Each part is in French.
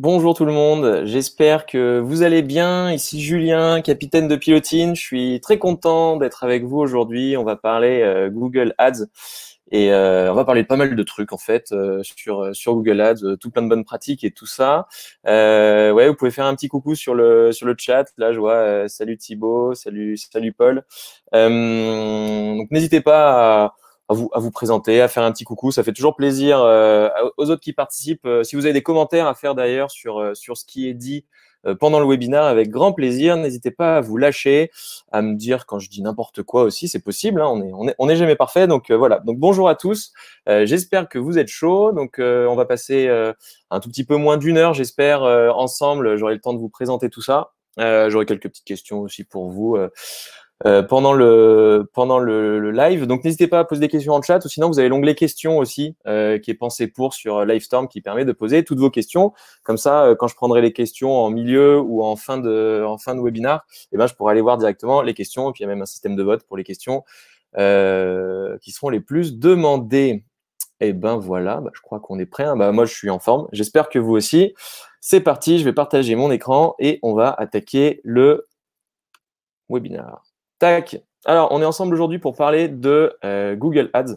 Bonjour tout le monde, j'espère que vous allez bien. Ici Julien, capitaine de Pilotine. Je suis très content d'être avec vous aujourd'hui. On va parler Google Ads et on va parler de pas mal de trucs en fait sur Google Ads, tout plein de bonnes pratiques et tout ça. Ouais, vous pouvez faire un petit coucou sur le chat. Là, je vois salut Thibaut, salut Paul. Donc n'hésitez pas à vous présenter, à faire un petit coucou. Ça fait toujours plaisir aux autres qui participent. Si vous avez des commentaires à faire d'ailleurs sur ce qui est dit pendant le webinaire, avec grand plaisir. N'hésitez pas à vous lâcher, à me dire quand je dis n'importe quoi aussi, c'est possible. Hein, on est jamais parfait. Donc voilà. Donc bonjour à tous. J'espère que vous êtes chauds. Donc on va passer un tout petit peu moins d'une heure, j'espère, ensemble. J'aurai le temps de vous présenter tout ça. J'aurai quelques petites questions aussi pour vous. Pendant le live. Donc, n'hésitez pas à poser des questions en chat ou sinon, vous avez l'onglet questions aussi qui est pensé pour sur Livestorm qui permet de poser toutes vos questions. Comme ça, quand je prendrai les questions en milieu ou en fin de webinar, eh ben, je pourrai aller voir directement les questions. Et puis, il y a même un système de vote pour les questions qui seront les plus demandées. Et ben voilà, je crois qu'on est prêt. Hein. Moi, je suis en forme. J'espère que vous aussi. C'est parti, je vais partager mon écran et on va attaquer le webinar. Tac. Alors, on est ensemble aujourd'hui pour parler de Google Ads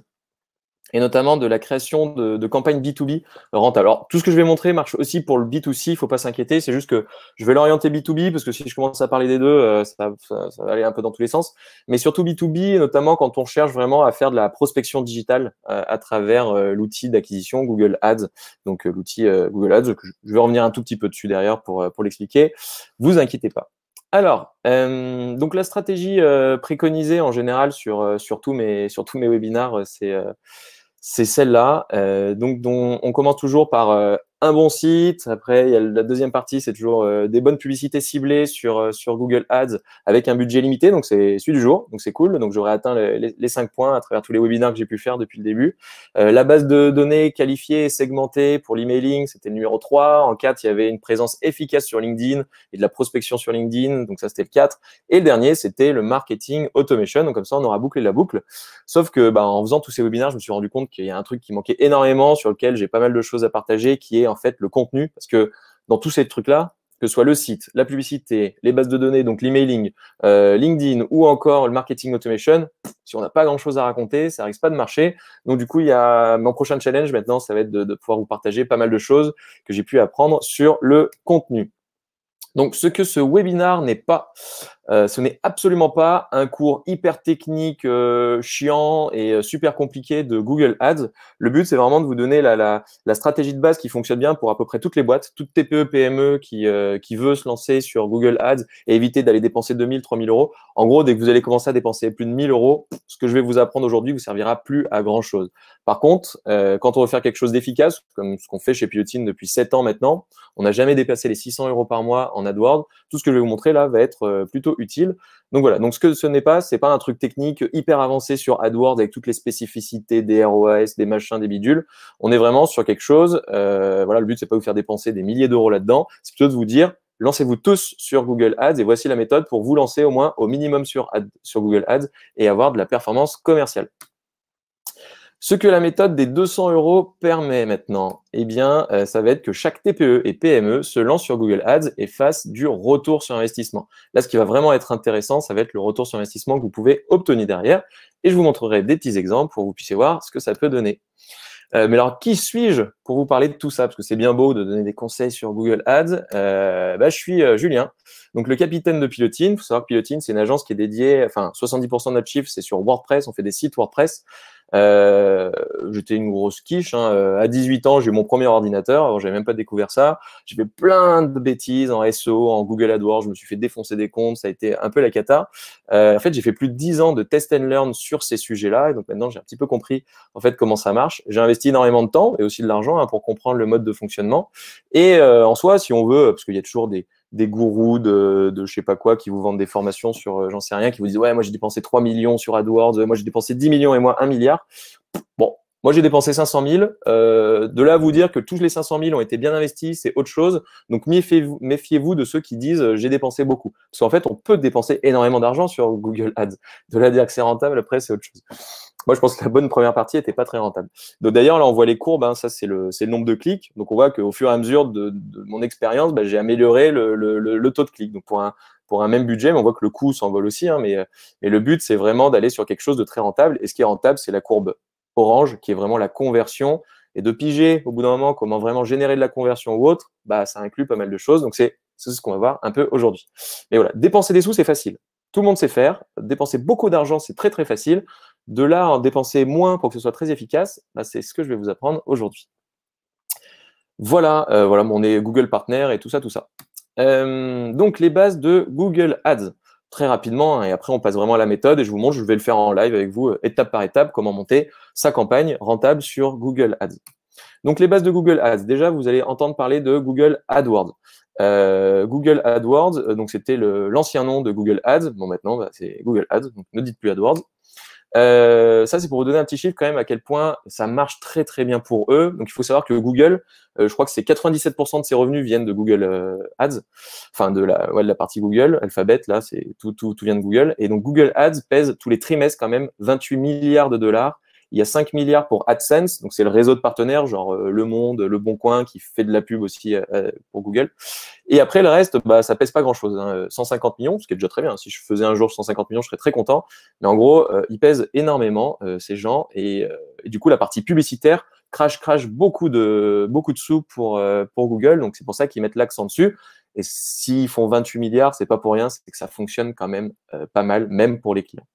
et notamment de la création de campagnes B2B rentables. Alors, tout ce que je vais montrer marche aussi pour le B2C, il ne faut pas s'inquiéter. C'est juste que je vais l'orienter B2B parce que si je commence à parler des deux, ça va aller un peu dans tous les sens. Mais surtout B2B, notamment quand on cherche vraiment à faire de la prospection digitale à travers l'outil d'acquisition Google Ads. Donc, l'outil Google Ads, je vais revenir un tout petit peu dessus derrière pour l'expliquer. Vous inquiétez pas. Alors, donc la stratégie préconisée en général sur tous mes webinars, c'est celle-là. Donc, on commence toujours par un bon site. Après, il y a la deuxième partie, c'est toujours des bonnes publicités ciblées sur Google Ads avec un budget limité. Donc, c'est celui du jour. Donc, c'est cool. Donc, j'aurai atteint les 5 points à travers tous les webinaires que j'ai pu faire depuis le début. La base de données qualifiée et segmentée pour l'emailing, c'était le numéro 3. En 4, il y avait une présence efficace sur LinkedIn et de la prospection sur LinkedIn. Donc, ça, c'était le 4. Et le dernier, c'était le marketing automation. Donc, comme ça, on aura bouclé la boucle. Sauf que, en faisant tous ces webinaires, je me suis rendu compte qu'il y a un truc qui manquait énormément, sur lequel j'ai pas mal de choses à partager, qui est en fait le contenu. Parce que dans tous ces trucs-là, que ce soit le site, la publicité, les bases de données, donc l'emailing, LinkedIn ou encore le marketing automation, si on n'a pas grand-chose à raconter, ça risque pas de marcher. Donc du coup, il y a mon prochain challenge maintenant, ça va être de pouvoir vous partager pas mal de choses que j'ai pu apprendre sur le contenu. Donc, ce que ce webinar n'est pas, ce n'est absolument pas un cours hyper technique, chiant et super compliqué de Google Ads. Le but, c'est vraiment de vous donner la stratégie de base qui fonctionne bien pour à peu près toutes les boîtes, toute TPE, PME qui veut se lancer sur Google Ads et éviter d'aller dépenser 2 000, 3 000 euros. En gros, dès que vous allez commencer à dépenser plus de 1 000 euros, ce que je vais vous apprendre aujourd'hui vous servira plus à grand-chose. Par contre, quand on veut faire quelque chose d'efficace, comme ce qu'on fait chez Pilotine depuis 7 ans maintenant, on n'a jamais dépassé les 600 euros par mois en AdWords. Tout ce que je vais vous montrer là va être plutôt utile. Donc voilà, donc ce que ce n'est pas, c'est pas un truc technique hyper avancé sur AdWords avec toutes les spécificités des ROAS, des machins, des bidules. On est vraiment sur quelque chose, voilà, le but c'est pas de vous faire dépenser des milliers d'euros là-dedans, c'est plutôt de vous dire, lancez-vous tous sur Google Ads et voici la méthode pour vous lancer au moins au minimum sur Google Ads et avoir de la performance commerciale. Ce que la méthode des 200 euros permet maintenant, eh bien, ça va être que chaque TPE et PME se lance sur Google Ads et fasse du retour sur investissement. Là, ce qui va vraiment être intéressant, ça va être le retour sur investissement que vous pouvez obtenir derrière. Et je vous montrerai des petits exemples pour que vous puissiez voir ce que ça peut donner. Mais alors, qui suis-je pour vous parler de tout ça? Parce que c'est bien beau de donner des conseils sur Google Ads. Je suis Julien, donc le capitaine de Pilotine. Il faut savoir que Pilotine, c'est une agence qui est dédiée, 70% de notre chiffre, c'est sur WordPress. On fait des sites WordPress. J'étais une grosse quiche. À 18 ans, j'ai eu mon premier ordinateur. Alors, j'avais même pas découvert ça. J'ai fait plein de bêtises en SEO, en Google AdWords. Je me suis fait défoncer des comptes. Ça a été un peu la cata. En fait, j'ai fait plus de 10 ans de test and learn sur ces sujets-là. Et donc maintenant, j'ai un petit peu compris en fait comment ça marche. J'ai investi énormément de temps et aussi de l'argent pour comprendre le mode de fonctionnement. Et en soi, si on veut, parce qu'il y a toujours des gourous de je sais pas quoi qui vous vendent des formations sur j'en sais rien, qui vous disent ouais, moi j'ai dépensé 3 millions sur AdWords, moi j'ai dépensé 10 millions et moi 1 milliard. Bon, moi j'ai dépensé 500 000. De là à vous dire que tous les 500 000 ont été bien investis, c'est autre chose. Donc méfiez-vous de ceux qui disent j'ai dépensé beaucoup. Parce qu'en fait, on peut dépenser énormément d'argent sur Google Ads. De là à dire que c'est rentable, après c'est autre chose. Moi, je pense que la bonne première partie n'était pas très rentable. Donc, d'ailleurs, là, on voit les courbes, hein, ça, c'est le nombre de clics. Donc, on voit qu'au fur et à mesure de mon expérience, bah, j'ai amélioré le taux de clics. Donc, pour un même budget, mais on voit que le coût s'envole aussi. Hein, mais le but, c'est vraiment d'aller sur quelque chose de très rentable. Et ce qui est rentable, c'est la courbe orange, qui est vraiment la conversion. Et de piger, au bout d'un moment, comment vraiment générer de la conversion ou autre, bah, ça inclut pas mal de choses. Donc, c'est ce qu'on va voir un peu aujourd'hui. Mais voilà, dépenser des sous, c'est facile. Tout le monde sait faire. Dépenser beaucoup d'argent, c'est très, très facile. De là, en dépenser moins pour que ce soit très efficace, bah, c'est ce que je vais vous apprendre aujourd'hui. Voilà, voilà mon Google Partner et tout ça, tout ça. Donc, les bases de Google Ads, très rapidement, hein, et après, on passe vraiment à la méthode et je vous montre, je vais le faire en live avec vous, étape par étape, comment monter sa campagne rentable sur Google Ads. Donc, les bases de Google Ads, déjà, vous allez entendre parler de Google AdWords. Google AdWords, donc c'était l'ancien nom de Google Ads. Bon, maintenant, bah, c'est Google Ads, donc ne dites plus AdWords. Ça, c'est pour vous donner un petit chiffre quand même à quel point ça marche très très bien pour eux. Donc, il faut savoir que Google, je crois que c'est 97% de ses revenus viennent de Google Ads, enfin de la partie Google, Alphabet, là, c'est tout vient de Google. Et donc, Google Ads pèse tous les trimestres quand même 28 milliards de dollars. Il y a 5 milliards pour AdSense, donc c'est le réseau de partenaires, genre Le Monde, Le Bon Coin, qui fait de la pub aussi pour Google. Et après, le reste, bah, ça pèse pas grand-chose. Hein. 150 millions, ce qui est déjà très bien. Si je faisais un jour 150 millions, je serais très content. Mais en gros, ils pèsent énormément, ces gens. Et du coup, la partie publicitaire crache beaucoup de sous pour Google. Donc, c'est pour ça qu'ils mettent l'accent dessus. Et s'ils font 28 milliards, c'est pas pour rien, c'est que ça fonctionne quand même pas mal, même pour les clients.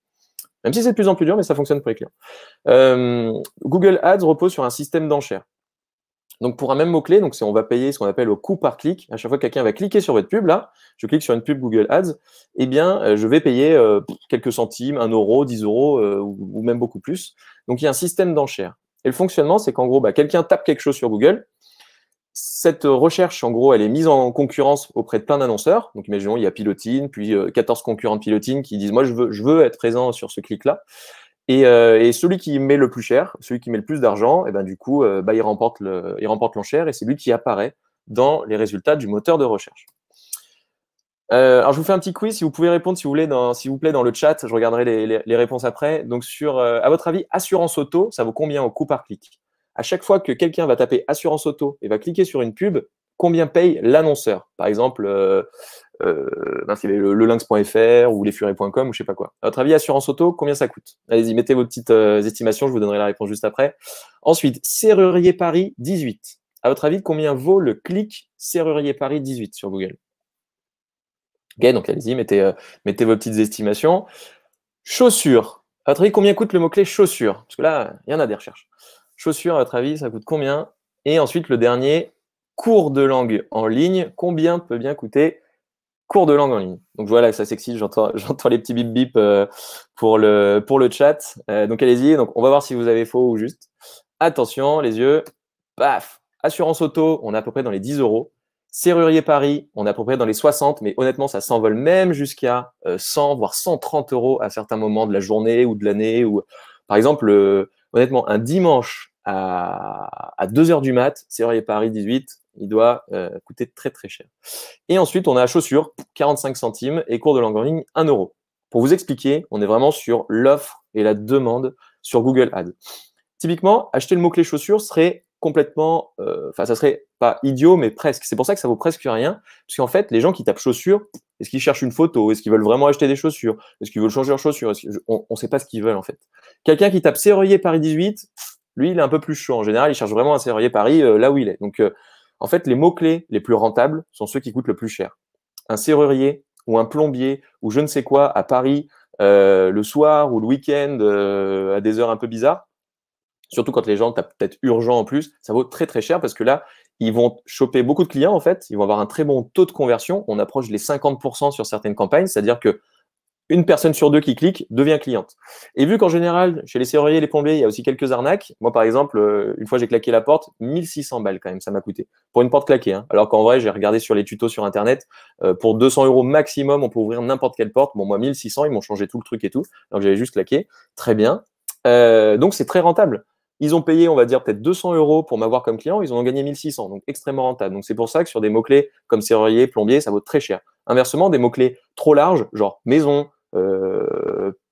Même si c'est de plus en plus dur, mais ça fonctionne pour les clients. Google Ads repose sur un système d'enchères. Donc, pour un même mot-clé, donc on va payer ce qu'on appelle au coût par clic. À chaque fois que quelqu'un va cliquer sur votre pub, là, je clique sur une pub Google Ads, eh bien, je vais payer quelques centimes, 1 euro, 10 euros ou même beaucoup plus. Donc, il y a un système d'enchères. Et le fonctionnement, c'est qu'en gros, bah, quelqu'un tape quelque chose sur Google. Cette recherche, en gros, elle est mise en concurrence auprès de plein d'annonceurs. Donc, imaginons, il y a Pilotine, puis 14 concurrents de Pilotine qui disent « Moi, je veux être présent sur ce clic-là ». Et celui qui met le plus cher, celui qui met le plus d'argent, et ben du coup, bah, il remporte l'enchère et c'est lui qui apparaît dans les résultats du moteur de recherche. Alors, je vous fais un petit quiz. Si vous pouvez répondre, s'il vous plaît, dans le chat, je regarderai les réponses après. Donc, à votre avis, assurance auto, ça vaut combien au coût par clic? À chaque fois que quelqu'un va taper assurance auto et va cliquer sur une pub, combien paye l'annonceur? Par exemple, c'est le lynx.fr ou lesfurets.com ou je sais pas quoi. À votre avis, assurance auto, combien ça coûte? Allez-y, mettez vos petites estimations, je vous donnerai la réponse juste après. Ensuite, Serrurier Paris 18. À votre avis, combien vaut le clic Serrurier Paris 18 sur Google? Ok, donc allez-y, mettez vos petites estimations. Chaussures. À votre avis, combien coûte le mot-clé chaussures? Parce que là, il y en a des recherches. Chaussures, à votre avis, ça coûte combien? Et ensuite, le dernier, cours de langue en ligne. Combien peut bien coûter cours de langue en ligne? Donc voilà, ça s'excite, j'entends les petits bip bip pour le chat. Donc allez-y, donc on va voir si vous avez faux ou juste. Attention, les yeux. Paf. Assurance auto, on est à peu près dans les 10 euros. Serrurier Paris, on est à peu près dans les 60, mais honnêtement, ça s'envole même jusqu'à 100, voire 130 euros à certains moments de la journée ou de l'année. Ou par exemple, honnêtement, un dimanche à 2 heures du mat, Serrurier Paris 18, il doit coûter très très cher. Et ensuite, on a chaussures, 45 centimes, et cours de langue en ligne, 1 euro. Pour vous expliquer, on est vraiment sur l'offre et la demande sur Google Ads. Typiquement, acheter le mot-clé chaussures serait complètement, ça serait pas idiot, mais presque. C'est pour ça que ça vaut presque rien, parce qu'en fait, les gens qui tapent chaussures, est-ce qu'ils cherchent une photo? Est-ce qu'ils veulent vraiment acheter des chaussures? Est-ce qu'ils veulent changer leurs chaussures? On ne sait pas ce qu'ils veulent, en fait. Quelqu'un qui tape Serrurier Paris 18, lui, il est un peu plus chaud. En général, il cherche vraiment un Serrurier Paris là où il est. Donc, en fait, les mots-clés les plus rentables sont ceux qui coûtent le plus cher. Un serrurier ou un plombier ou je ne sais quoi à Paris le soir ou le week-end à des heures un peu bizarres, surtout quand les gens tapent peut-être urgent en plus, ça vaut très très cher parce que là, ils vont choper beaucoup de clients en fait, ils vont avoir un très bon taux de conversion, on approche les 50% sur certaines campagnes, c'est-à-dire que une personne sur deux qui clique devient cliente. Et vu qu'en général, chez les serruriers et les plombiers, il y a aussi quelques arnaques. Moi, par exemple, une fois, j'ai claqué la porte, 1600 balles quand même, ça m'a coûté. Pour une porte claquée. Hein. Alors qu'en vrai, j'ai regardé sur les tutos sur Internet, pour 200 euros maximum, on peut ouvrir n'importe quelle porte. Bon, moi, 1600, ils m'ont changé tout le truc et tout. Alors que j'avais juste claqué. Très bien. Donc, c'est très rentable. Ils ont payé, on va dire, peut-être 200 euros pour m'avoir comme client. Ils en ont gagné 1600. Donc, extrêmement rentable. Donc, c'est pour ça que sur des mots-clés comme serrurier, plombier, ça vaut très cher. Inversement, des mots-clés trop larges, genre maison,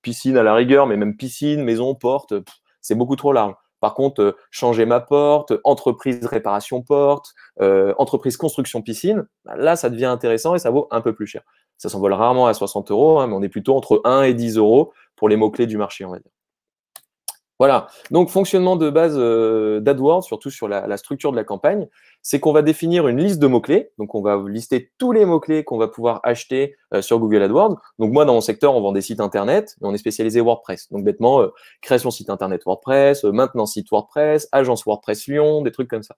piscine à la rigueur, mais même piscine, maison, porte, c'est beaucoup trop large. Par contre, changer ma porte, entreprise réparation porte, entreprise construction piscine, bah, là, ça devient intéressant et ça vaut un peu plus cher. Ça s'envole rarement à 60 €, hein, mais on est plutôt entre 1 et 10 € pour les mots-clés du marché, on va dire. Voilà, donc fonctionnement de base d'AdWords, surtout sur la structure de la campagne, c'est qu'on va définir une liste de mots-clés. Donc, on va lister tous les mots-clés qu'on va pouvoir acheter sur Google AdWords. Donc, moi, dans mon secteur, on vend des sites Internet et on est spécialisé WordPress. Donc, bêtement, création site Internet WordPress, maintenance site WordPress, agence WordPress Lyon, des trucs comme ça.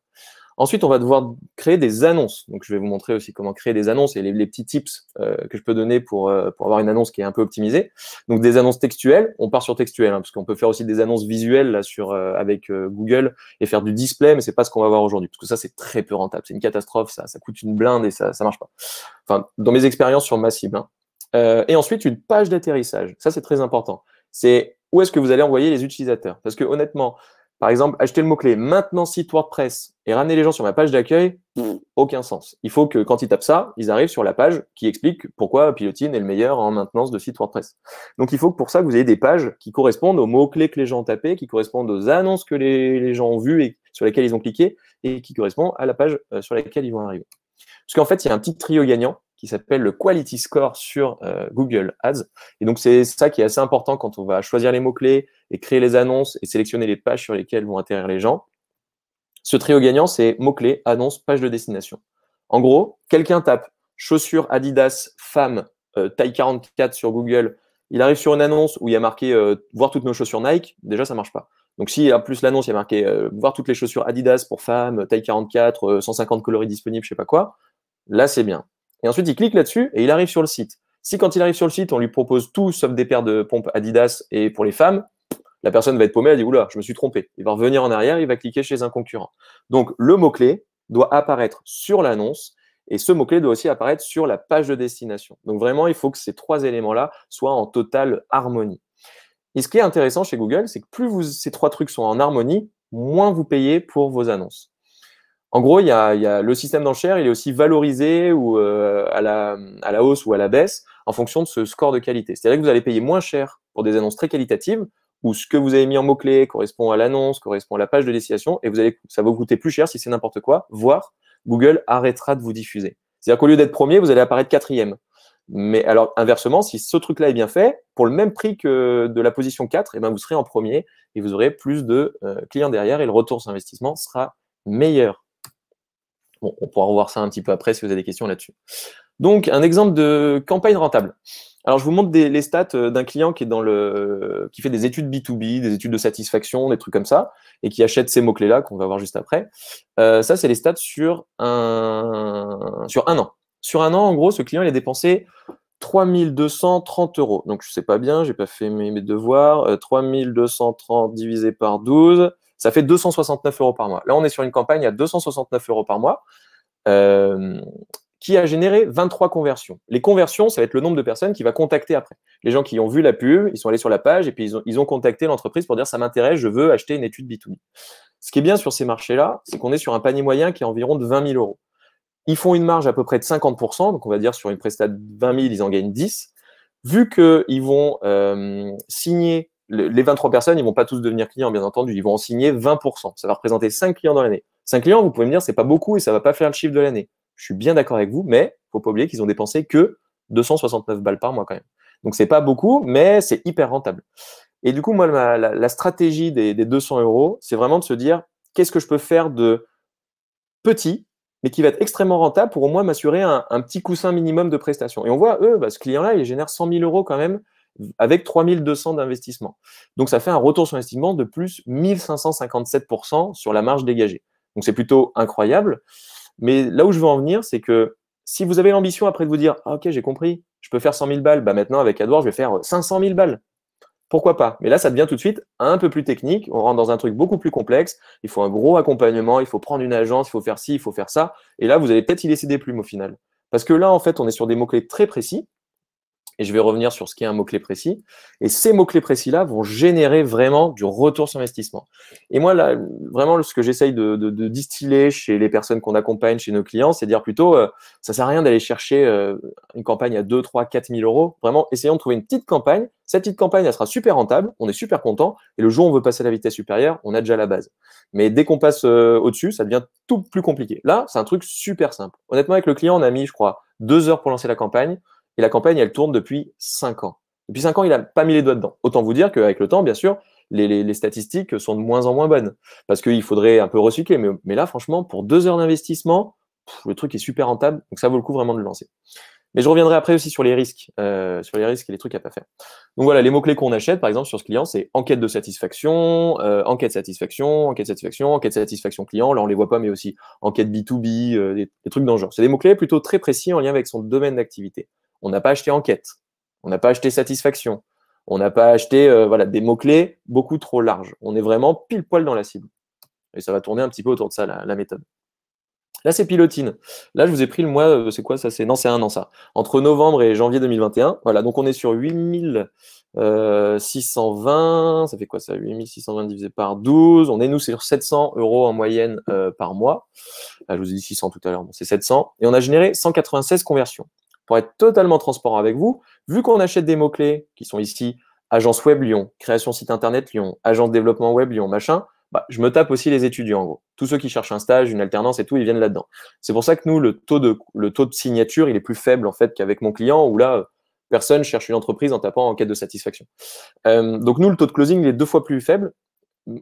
Ensuite, on va devoir créer des annonces. Donc, je vais vous montrer aussi comment créer des annonces et les petits tips que je peux donner pour avoir une annonce qui est un peu optimisée. Donc, des annonces textuelles. On part sur textuel, hein, parce qu'on peut faire aussi des annonces visuelles là, avec Google et faire du display, mais c'est pas ce qu'on va voir aujourd'hui, parce que ça, c'est très peu rentable. C'est une catastrophe, ça coûte une blinde et ça marche pas. Enfin, dans mes expériences sur ma cible. Hein. Et ensuite, une page d'atterrissage. Ça, c'est très important. C'est où est-ce que vous allez envoyer les utilisateurs. Parce que honnêtement, par exemple, acheter le mot-clé maintenant site WordPress et ramener les gens sur ma page d'accueil, aucun sens. Il faut que quand ils tapent ça, ils arrivent sur la page qui explique pourquoi Pilotine est le meilleur en maintenance de site WordPress. Donc, il faut que pour ça, vous ayez des pages qui correspondent aux mots-clés que les gens ont tapés, qui correspondent aux annonces que les gens ont vues et sur lesquelles ils ont cliqué et qui correspondent à la page sur laquelle ils vont arriver. Parce qu'en fait, il y a un petit trio gagnant qui s'appelle le Quality Score sur Google Ads. Et donc, c'est ça qui est assez important quand on va choisir les mots-clés et créer les annonces et sélectionner les pages sur lesquelles vont atterrir les gens. Ce trio gagnant, c'est mots-clés, annonces, page de destination. En gros, quelqu'un tape chaussures Adidas femme taille 44 sur Google. Il arrive sur une annonce où il y a marqué voir toutes nos chaussures Nike. Déjà, ça marche pas. Donc, si en plus l'annonce, il y a marqué voir toutes les chaussures Adidas pour femmes, taille 44, 150 coloris disponibles, je sais pas quoi, là, c'est bien. Et ensuite, il clique là-dessus et il arrive sur le site. Si quand il arrive sur le site, on lui propose tout sauf des paires de pompes Adidas et pour les femmes, la personne va être paumée, elle dit « Oula, je me suis trompé ». Il va revenir en arrière, il va cliquer chez un concurrent. Donc, le mot-clé doit apparaître sur l'annonce et ce mot-clé doit aussi apparaître sur la page de destination. Donc, vraiment, il faut que ces trois éléments-là soient en totale harmonie. Et ce qui est intéressant chez Google, c'est que plus ces trois trucs sont en harmonie, moins vous payez pour vos annonces. En gros, il y a le système d'enchères, il est aussi valorisé ou à la hausse ou à la baisse en fonction de ce score de qualité. C'est-à-dire que vous allez payer moins cher pour des annonces très qualitatives où ce que vous avez mis en mots-clés correspond à l'annonce, correspond à la page de destination et ça va vous coûter plus cher si c'est n'importe quoi, voire Google arrêtera de vous diffuser. C'est-à-dire qu'au lieu d'être premier, vous allez apparaître quatrième. Mais alors, inversement, si ce truc-là est bien fait, pour le même prix que de la position 4, eh ben, vous serez en premier et vous aurez plus de clients derrière et le retour sur investissement sera meilleur. Bon, on pourra revoir ça un petit peu après si vous avez des questions là-dessus. Donc, un exemple de campagne rentable. Alors, je vous montre les stats d'un client qui fait des études B2B, des études de satisfaction, des trucs comme ça, et qui achète ces mots-clés-là qu'on va voir juste après. Ça, c'est les stats sur un an. Sur un an, en gros, ce client, il a dépensé 3 230 €. Donc, je sais pas bien, j'ai pas fait mes devoirs. 3 230 divisé par 12, ça fait 269 € par mois. Là, on est sur une campagne à 269 € par mois qui a généré 23 conversions. Les conversions, ça va être le nombre de personnes qui va contacter après. Les gens qui ont vu la pub, ils sont allés sur la page et puis ils ont contacté l'entreprise pour dire « ça m'intéresse, je veux acheter une étude B2B ». Ce qui est bien sur ces marchés-là, c'est qu'on est sur un panier moyen qui est environ de 20 000 €. Ils font une marge à peu près de 50%, donc on va dire sur une prestat de 20 000, ils en gagnent 10. Vu qu'ils vont signer, les 23 personnes, ils ne vont pas tous devenir clients, bien entendu, ils vont en signer 20%. Ça va représenter 5 clients dans l'année. 5 clients, vous pouvez me dire, c'est pas beaucoup et ça ne va pas faire le chiffre de l'année. Je suis bien d'accord avec vous, mais il ne faut pas oublier qu'ils ont dépensé que 269 balles par mois quand même. Donc, c'est pas beaucoup, mais c'est hyper rentable. Et du coup, moi, la stratégie des 200 €, c'est vraiment de se dire, qu'est-ce que je peux faire de petit, mais qui va être extrêmement rentable pour au moins m'assurer un petit coussin minimum de prestations. Et on voit, ce client-là, il génère 100 000 € quand même avec 3 200 d'investissement. Donc, ça fait un retour sur investissement de plus 1557% sur la marge dégagée. Donc, c'est plutôt incroyable. Mais là où je veux en venir, c'est que si vous avez l'ambition après de vous dire « Ah, ok, j'ai compris, je peux faire 100 000 balles, maintenant avec AdWords, je vais faire 500 000 balles ». Pourquoi pas? Mais là, ça devient tout de suite un peu plus technique. On rentre dans un truc beaucoup plus complexe. Il faut un gros accompagnement, il faut prendre une agence, il faut faire ci, il faut faire ça. Et là, vous allez peut-être y laisser des plumes au final. Parce que là, en fait, on est sur des mots-clés très précis. et je vais revenir sur ce qui est un mot-clé précis. Et ces mots-clés précis-là vont générer vraiment du retour sur investissement. Et moi, là, vraiment, ce que j'essaye de distiller chez les personnes qu'on accompagne, chez nos clients, c'est de dire plutôt, ça sert à rien d'aller chercher une campagne à 2, 3, 4 000 euros. Vraiment, essayons de trouver une petite campagne. Cette petite campagne, elle sera super rentable, on est super content. Et le jour où on veut passer à la vitesse supérieure, on a déjà la base. Mais dès qu'on passe au-dessus, ça devient tout plus compliqué. Là, c'est un truc super simple. Honnêtement, avec le client, on a mis, je crois, 2 heures pour lancer la campagne. Et la campagne, elle tourne depuis 5 ans. Depuis 5 ans, il n'a pas mis les doigts dedans. Autant vous dire qu'avec le temps, bien sûr, les statistiques sont de moins en moins bonnes. Parce qu'il faudrait un peu recycler. Mais là, franchement, pour 2 heures d'investissement, le truc est super rentable. Donc, ça vaut le coup vraiment de le lancer. Mais je reviendrai après aussi sur les risques et les trucs à pas faire. Donc voilà, les mots-clés qu'on achète, par exemple, sur ce client, c'est enquête de satisfaction, enquête satisfaction, enquête satisfaction, enquête satisfaction client. Là, on les voit pas, mais aussi enquête B2B, des trucs dans le genre. C'est des mots-clés plutôt très précis en lien avec son domaine d'activité. On n'a pas acheté enquête, on n'a pas acheté satisfaction, on n'a pas acheté voilà, des mots-clés beaucoup trop larges. On est vraiment pile poil dans la cible. Et ça va tourner un petit peu autour de ça, la méthode. Là, c'est Pilotine. Là, je vous ai pris le mois, c'est quoi ça? Non, c'est un an ça. Entre novembre et janvier 2021. Voilà, donc on est sur 8620. Ça fait quoi ça? 8620 divisé par 12. On est, nous, sur 700 euros en moyenne par mois. Là, je vous ai dit 600 tout à l'heure. Bon, c'est 700. Et on a généré 196 conversions. Pour être totalement transparent avec vous, vu qu'on achète des mots-clés qui sont ici, agence web Lyon, création site internet Lyon, agence développement web Lyon, machin, bah, je me tape aussi les étudiants, en gros. Tous ceux qui cherchent un stage, une alternance et tout, ils viennent là-dedans. C'est pour ça que nous, le taux de signature, il est plus faible, en fait, qu'avec mon client, où là, personne cherche une entreprise en tapant en quête de satisfaction. Donc, nous, le taux de closing, il est 2 fois plus faible.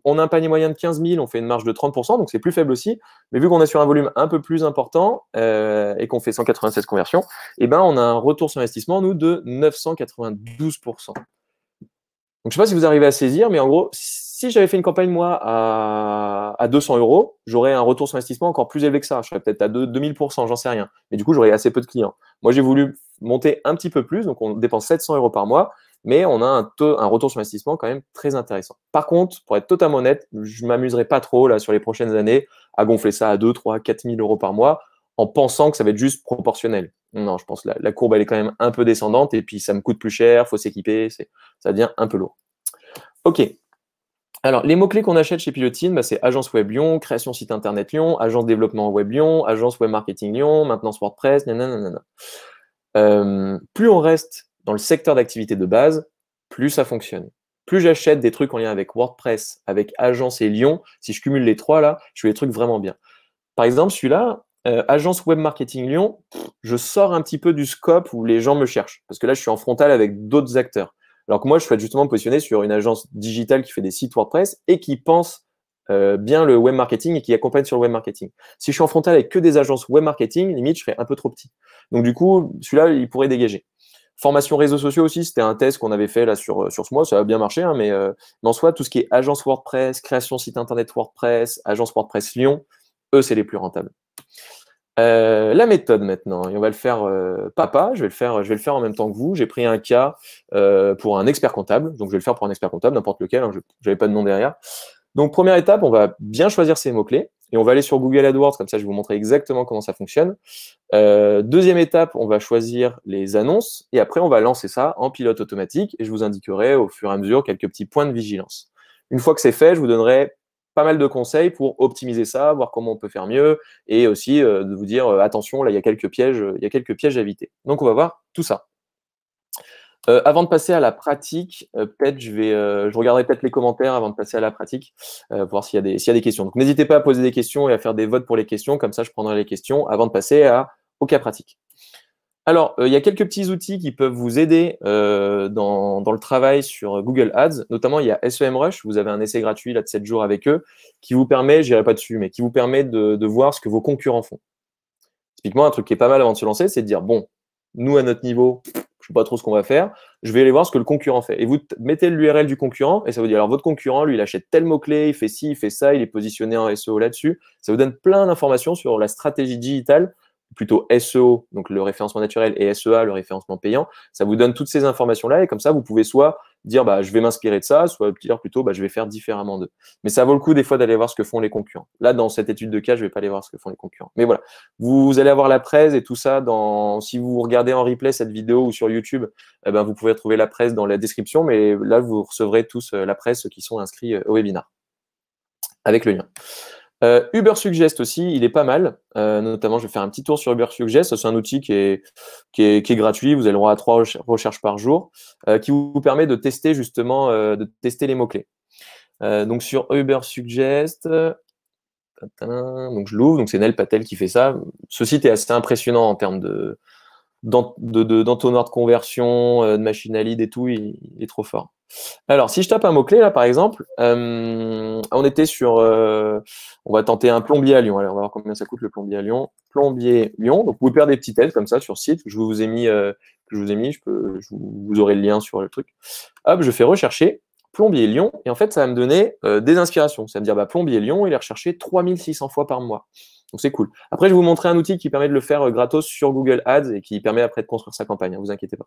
On a un panier moyen de 15 000, on fait une marge de 30%, donc c'est plus faible aussi. Mais vu qu'on est sur un volume un peu plus important et qu'on fait 196 conversions, eh ben, on a un retour sur investissement, nous, de 992%. Donc, je ne sais pas si vous arrivez à saisir, mais en gros, si j'avais fait une campagne, moi, à 200 euros, j'aurais un retour sur investissement encore plus élevé que ça. Je serais peut-être à 2000%, j'en sais rien. Mais du coup, j'aurais assez peu de clients. Moi, j'ai voulu monter un petit peu plus, donc on dépense 700 euros par mois, mais on a un retour sur investissement quand même très intéressant. Par contre, pour être totalement honnête, je ne m'amuserai pas trop là, sur les prochaines années à gonfler ça à 2, 3, 4 000 euros par mois en pensant que ça va être juste proportionnel. Non, je pense que la courbe, elle est quand même un peu descendante et puis ça me coûte plus cher, il faut s'équiper, ça devient un peu lourd. OK. Alors, les mots-clés qu'on achète chez Pilotine, bah, c'est agence web Lyon, création site internet Lyon, agence développement web Lyon, agence web marketing Lyon, maintenance WordPress, nanana. Plus on reste dans le secteur d'activité de base, plus ça fonctionne. Plus j'achète des trucs en lien avec WordPress, avec agence et Lyon, si je cumule les trois là, je fais des trucs vraiment bien. Par exemple, celui-là, agence web marketing Lyon, je sors un petit peu du scope où les gens me cherchent. Parce que là, je suis en frontal avec d'autres acteurs. Alors que moi, je souhaite justement me positionner sur une agence digitale qui fait des sites WordPress et qui pense bien le web marketing et qui accompagne sur le web marketing. Si je suis en frontal avec que des agences web marketing, limite, je serais un peu trop petit. Donc du coup, celui-là, il pourrait dégager. Formation réseaux sociaux aussi, c'était un test qu'on avait fait là sur ce mois, ça a bien marché, hein, mais en soi, tout ce qui est agence WordPress, création site internet WordPress, agence WordPress Lyon, eux, c'est les plus rentables. La méthode maintenant, et on va le faire je vais le faire en même temps que vous. J'ai pris un cas pour un expert comptable, donc je vais le faire pour un expert comptable, n'importe lequel, hein, je n'avais pas de nom derrière. Donc première étape, on va bien choisir ces mots-clés et on va aller sur Google AdWords, comme ça je vais vous montrer exactement comment ça fonctionne. Deuxième étape, on va choisir les annonces et après on va lancer ça en pilote automatique et je vous indiquerai au fur et à mesure quelques petits points de vigilance. Une fois que c'est fait, je vous donnerai pas mal de conseils pour optimiser ça, voir comment on peut faire mieux et aussi de vous dire attention, là il y a quelques pièges à éviter. Donc on va voir tout ça. Avant de passer à la pratique, peut-être je regarderai peut-être les commentaires avant de passer à la pratique, voir s'il y a des questions. Donc n'hésitez pas à poser des questions et à faire des votes pour les questions, comme ça je prendrai les questions avant de passer au cas pratique. Alors, il y a quelques petits outils qui peuvent vous aider dans le travail sur Google Ads. Notamment, il y a SEMrush. Vous avez un essai gratuit là, de 7 jours avec eux qui vous permet, je n'irai pas dessus, mais qui vous permet de voir ce que vos concurrents font. Typiquement, un truc qui est pas mal avant de se lancer, c'est de dire, bon, nous, à notre niveau, je ne sais pas trop ce qu'on va faire, je vais aller voir ce que le concurrent fait. Et vous mettez l'URL du concurrent et ça vous dit, alors votre concurrent, lui, il achète tel mot-clé, il fait ci, il fait ça, il est positionné en SEO là-dessus. Ça vous donne plein d'informations sur la stratégie digitale, plutôt SEO, donc le référencement naturel, et SEA, le référencement payant. Ça vous donne toutes ces informations-là et comme ça, vous pouvez soit dire bah, je vais m'inspirer de ça, soit dire plutôt bah, je vais faire différemment d'eux. Mais ça vaut le coup des fois d'aller voir ce que font les concurrents. Là, dans cette étude de cas, je ne vais pas aller voir ce que font les concurrents. Mais voilà, vous allez avoir la presse et tout ça si vous regardez en replay cette vidéo ou sur YouTube, eh ben, vous pouvez trouver la presse dans la description, mais là, vous recevrez tous la presse, ceux qui sont inscrits au webinar, avec le lien. Ubersuggest aussi, il est pas mal. Notamment, je vais faire un petit tour sur Ubersuggest. C'est un outil qui est gratuit. Vous avez le droit à 3 recherches par jour, qui vous permet de tester justement, de tester les mots-clés. Donc sur Ubersuggest, donc je l'ouvre. Donc c'est Nel Patel qui fait ça. Ce site est assez impressionnant en termes d'entonnoir de conversion, de machine à lead et tout. Il est trop fort. Alors, si je tape un mot-clé, là, par exemple, on était sur... on va tenter un plombier à Lyon. Allez, on va voir combien ça coûte le plombier à Lyon. Plombier Lyon. Donc, vous pouvez faire des petits tests comme ça sur site que je vous ai mis. Vous aurez le lien sur le truc. Hop, je fais rechercher plombier Lyon. Et en fait, ça va me donner des inspirations. Ça va me dire, bah, plombier Lyon, il est recherché 3600 fois par mois. Donc, c'est cool. Après, je vais vous montrer un outil qui permet de le faire gratos sur Google Ads et qui permet après de construire sa campagne. Ne vous inquiétez pas.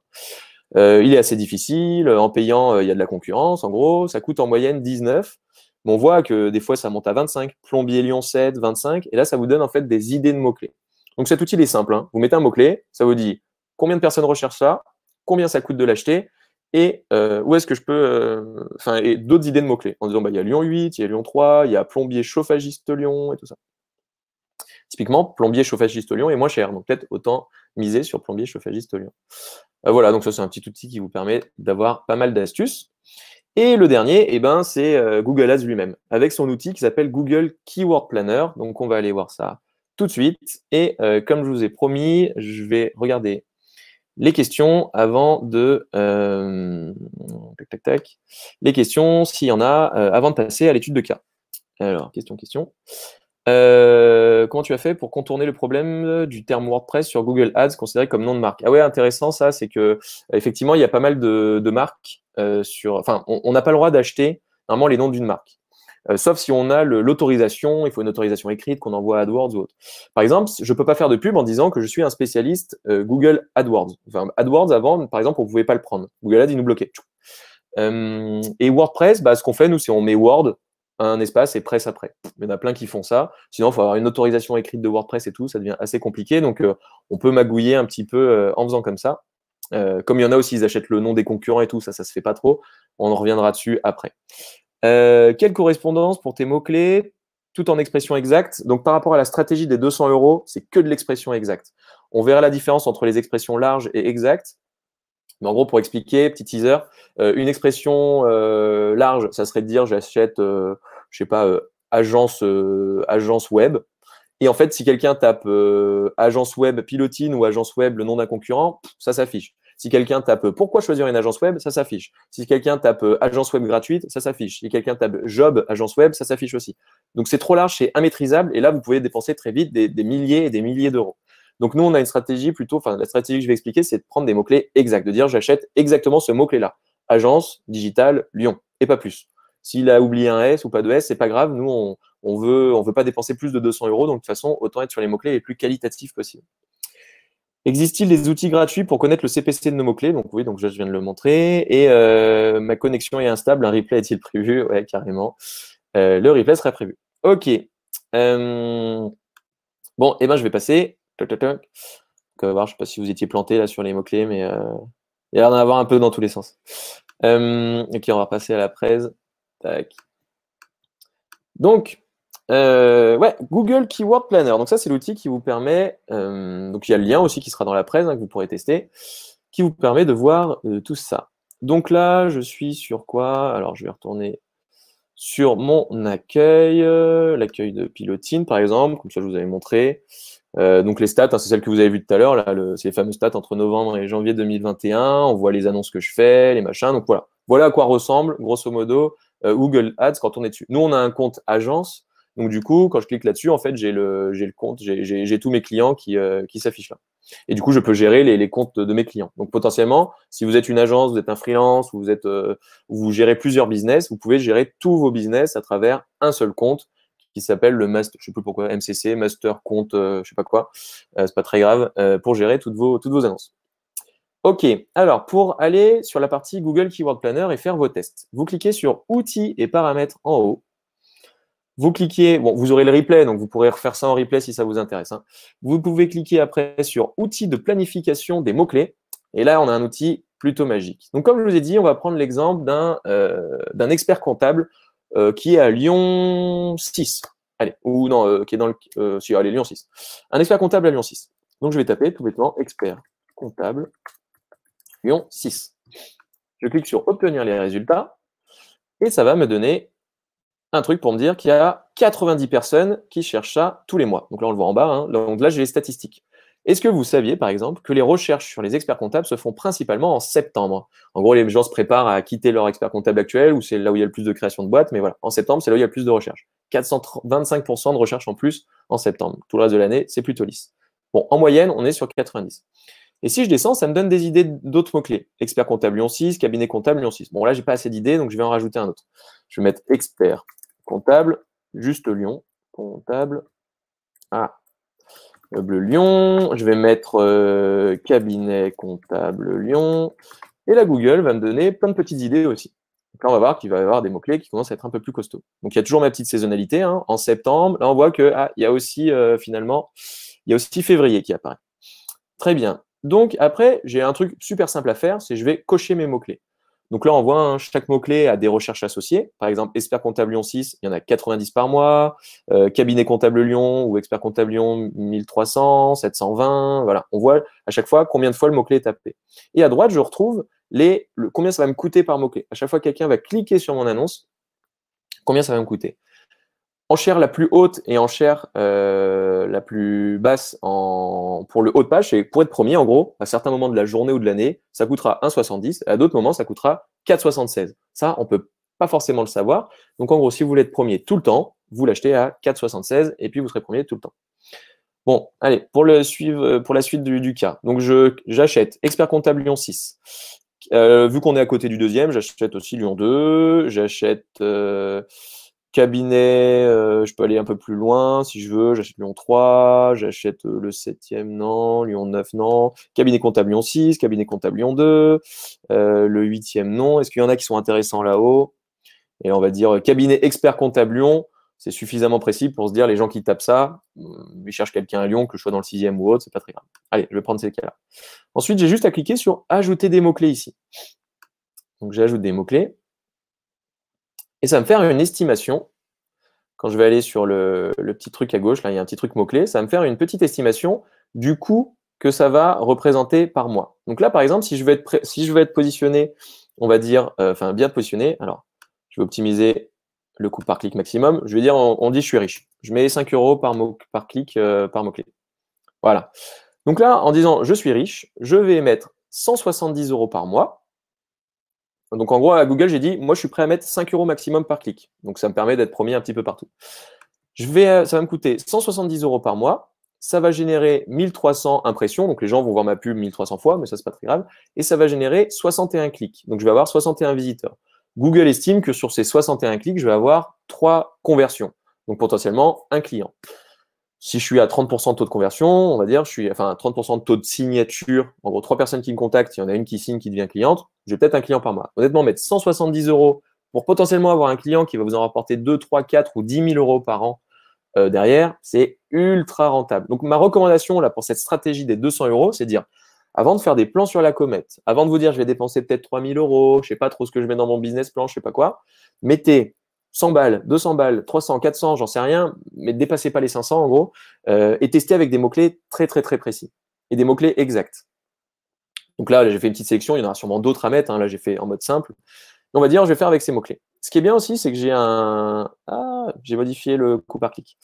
Il est assez difficile. En payant, il y a de la concurrence. En gros, ça coûte en moyenne 19. Mais on voit que des fois, ça monte à 25. Plombier Lyon 7, 25. Et là, ça vous donne en fait des idées de mots-clés. Donc, cet outil il est simple. Hein. Vous mettez un mot-clé. Ça vous dit combien de personnes recherchent ça, combien ça coûte de l'acheter et où est-ce que je peux. Et d'autres idées de mots-clés. En disant, bah, il y a Lyon 8, il y a Lyon 3, il y a plombier chauffagiste Lyon et tout ça. Typiquement, plombier chauffagiste Lyon est moins cher. Donc, peut-être autant miser sur plombier chauffagiste Lyon. Voilà, donc ça, c'est un petit outil qui vous permet d'avoir pas mal d'astuces. Et le dernier, eh ben, c'est Google Ads lui-même, avec son outil qui s'appelle Google Keyword Planner. Donc, on va aller voir ça tout de suite. Et comme je vous ai promis, je vais regarder les questions avant de... les questions, s'il y en a, avant de passer à l'étude de cas. Alors, question. Comment tu as fait pour contourner le problème du terme WordPress sur Google Ads considéré comme nom de marque? Ah ouais, intéressant ça, c'est que effectivement, il y a pas mal de marques on n'a pas le droit d'acheter normalement les noms d'une marque. Sauf si on a l'autorisation, il faut une autorisation écrite qu'on envoie à AdWords ou autre. Par exemple, je ne peux pas faire de pub en disant que je suis un spécialiste Google AdWords. Enfin, AdWords, avant, par exemple, on ne pouvait pas le prendre. Google Ads, il nous bloquait. Et WordPress, bah, ce qu'on fait, nous, c'est on met Word, un espace et presse après. Il y en a plein qui font ça. Sinon, il faut avoir une autorisation écrite de WordPress et tout. Ça devient assez compliqué. Donc, on peut magouiller un petit peu en faisant comme ça. Comme il y en a aussi, ils achètent le nom des concurrents et tout. Ça se fait pas trop. On en reviendra dessus après. Quelle correspondance pour tes mots-clés, tout en expression exacte? Donc, par rapport à la stratégie des 200 €, c'est que de l'expression exacte. On verra la différence entre les expressions larges et exactes. Mais en gros, pour expliquer, petit teaser, une expression large, ça serait de dire j'achète, je sais pas, agence web. Et en fait, si quelqu'un tape agence web Pilotine ou agence web le nom d'un concurrent, ça s'affiche. Si quelqu'un tape pourquoi choisir une agence web, ça s'affiche. Si quelqu'un tape agence web gratuite, ça s'affiche. Si quelqu'un tape job agence web, ça s'affiche aussi. Donc c'est trop large, c'est immaîtrisable et là vous pouvez dépenser très vite des milliers et des milliers d'euros. Donc nous on a une stratégie plutôt, enfin la stratégie que je vais expliquer, c'est de prendre des mots-clés exacts, de dire j'achète exactement ce mot-clé-là. Agence, digital, Lyon, et pas plus. S'il a oublié un S ou pas de S, c'est pas grave. Nous on veut pas dépenser plus de 200 €, donc de toute façon autant être sur les mots-clés les plus qualitatifs possibles. Existe-t-il des outils gratuits pour connaître le CPC de nos mots-clés? Donc oui, donc je viens de le montrer. Et ma connexion est instable, un replay est-il prévu? Ouais, carrément. Le replay sera prévu. Ok. Bon, et ben je vais passer. Toc, toc, toc. Je ne sais pas si vous étiez planté là sur les mots-clés, mais il y a l'air d'en avoir un peu dans tous les sens. Ok, on va passer à la presse. Tac. Donc, ouais, Google Keyword Planner. Donc ça, c'est l'outil qui vous permet, donc il y a le lien aussi qui sera dans la presse, que vous pourrez tester, qui vous permet de voir tout ça. Donc là, je suis sur quoi? Alors, je vais retourner sur mon accueil, l'accueil de Pilotine, par exemple, comme ça, je vous avais montré. Donc les stats, c'est celles que vous avez vues tout à l'heure, là, c'est les fameuses stats entre novembre et janvier 2021. On voit les annonces que je fais, les machins. Donc voilà, voilà à quoi ressemble, grosso modo, Google Ads quand on est dessus. Nous, on a un compte agence. Donc du coup, quand je clique là-dessus, en fait, j'ai le compte, j'ai tous mes clients qui s'affichent là. Et du coup, je peux gérer les comptes de mes clients. Donc potentiellement, si vous êtes une agence, vous êtes un freelance, ou vous gérez plusieurs business, vous pouvez gérer tous vos business à travers un seul compte qui s'appelle le master, je sais plus pourquoi, MCC, master compte, je sais pas quoi, c'est pas très grave, pour gérer toutes vos annonces. OK, alors pour aller sur la partie Google Keyword Planner et faire vos tests, vous cliquez sur Outils et paramètres en haut. Vous cliquez, bon, vous aurez le replay, donc vous pourrez refaire ça en replay si ça vous intéresse, hein. Vous pouvez cliquer après sur Outils de planification des mots-clés. Et là, on a un outil plutôt magique. Donc, comme je vous ai dit, on va prendre l'exemple d'un expert comptable qui est à Lyon 6. Allez, ou non, qui est dans le. Si, allez, Lyon 6. Un expert comptable à Lyon 6. Donc, je vais taper tout bêtement expert comptable Lyon 6. Je clique sur obtenir les résultats et ça va me donner un truc pour me dire qu'il y a 90 personnes qui cherchent ça tous les mois. Donc là, on le voit en bas, hein. Donc là, j'ai les statistiques. Est-ce que vous saviez, par exemple, que les recherches sur les experts comptables se font principalement en septembre? En gros, les gens se préparent à quitter leur expert comptable actuel, ou c'est là où il y a le plus de création de boîtes, mais voilà, en septembre, c'est là où il y a le plus de recherches. 425% de recherches en plus en septembre. Tout le reste de l'année, c'est plutôt lisse. Bon, en moyenne, on est sur 90. Et si je descends, ça me donne des idées d'autres mots-clés. Expert comptable Lyon 6, cabinet comptable Lyon 6. Bon, là, j'ai pas assez d'idées, donc je vais en rajouter un autre. Je vais mettre expert comptable, juste Lyon, comptable, bleu Lyon. Je vais mettre cabinet comptable Lyon. Et là, Google va me donner plein de petites idées aussi. Donc là, on va voir qu'il va y avoir des mots-clés qui commencent à être un peu plus costauds. Donc, il y a toujours ma petite saisonnalité, hein. En septembre, là, on voit que il y a aussi, finalement, il y a aussi février qui apparaît. Très bien. Donc, après, j'ai un truc super simple à faire, c'est je vais cocher mes mots-clés. Donc là, on voit, hein, chaque mot-clé a des recherches associées. Par exemple, expert comptable Lyon 6, il y en a 90 par mois. Cabinet comptable Lyon ou expert comptable Lyon 1300, 720. Voilà, on voit à chaque fois combien de fois le mot-clé est tapé. Et à droite, je retrouve combien ça va me coûter par mot-clé. À chaque fois que quelqu'un va cliquer sur mon annonce, combien ça va me coûter. Enchère la plus haute et enchère la plus basse pour le haut de page, c'est pour être premier, en gros, à certains moments de la journée ou de l'année, ça coûtera 1,70, à d'autres moments, ça coûtera 4,76. Ça, on ne peut pas forcément le savoir. Donc, en gros, si vous voulez être premier tout le temps, vous l'achetez à 4,76 et puis vous serez premier tout le temps. Bon, allez, pour la suite du cas. Donc, j'achète expert comptable Lyon 6. Vu qu'on est à côté du deuxième, j'achète aussi Lyon 2, j'achète cabinet, je peux aller un peu plus loin si je veux, j'achète Lyon 3, j'achète le 7e, non, Lyon 9, non, cabinet comptable Lyon 6, cabinet comptable Lyon 2, le 8e, non. Est-ce qu'il y en a qui sont intéressants là-haut? Et on va dire cabinet expert comptable Lyon, c'est suffisamment précis pour se dire les gens qui tapent ça, ils cherchent quelqu'un à Lyon, que je sois dans le 6e ou autre, c'est pas très grave. Allez, je vais prendre ces cas-là. Ensuite, j'ai juste à cliquer sur ajouter des mots-clés ici. Donc, j'ajoute des mots-clés. Et ça va me faire une estimation. Quand je vais aller sur le petit truc à gauche, là, il y a un petit truc mot-clé, ça va me faire une petite estimation du coût que ça va représenter par mois. Donc là, par exemple, si je veux être positionné, on va dire, enfin, bien positionné, alors, je vais optimiser le coût par clic maximum. Je vais dire, on dit je suis riche. Je mets 5 € par clic par mot-clé. Voilà. Donc là, en disant je suis riche, je vais mettre 170 € par mois. Donc, en gros, à Google, j'ai dit, moi, je suis prêt à mettre 5 € maximum par clic. Donc, ça me permet d'être premier un petit peu partout. Ça va me coûter 170 € par mois. Ça va générer 1300 impressions. Donc, les gens vont voir ma pub 1300 fois, mais ça, c'est pas très grave. Et ça va générer 61 clics. Donc, je vais avoir 61 visiteurs. Google estime que sur ces 61 clics, je vais avoir 3 conversions. Donc, potentiellement, un client. Si je suis à 30% de taux de conversion, on va dire, 30% de taux de signature, en gros, 3 personnes qui me contactent, il y en a une qui signe, qui devient cliente, j'ai peut-être un client par mois. Honnêtement, mettre 170 € pour potentiellement avoir un client qui va vous en rapporter 2, 3, 4 ou 10 000 € par an derrière, c'est ultra rentable. Donc, ma recommandation là pour cette stratégie des 200 €, c'est de dire, avant de faire des plans sur la comète, avant de vous dire, je vais dépenser peut-être 3 000 €, je ne sais pas trop ce que je mets dans mon business plan, je ne sais pas quoi, mettez 100 balles, 200 balles, 300, 400, j'en sais rien, mais ne dépassez pas les 500 en gros, et testez avec des mots-clés très, très, très précis et des mots-clés exacts. Donc là, j'ai fait une petite sélection, il y en aura sûrement d'autres à mettre, hein. Là, j'ai fait en mode simple. On va dire, je vais faire avec ces mots-clés. Ce qui est bien aussi, c'est que j'ai modifié le coût par clic.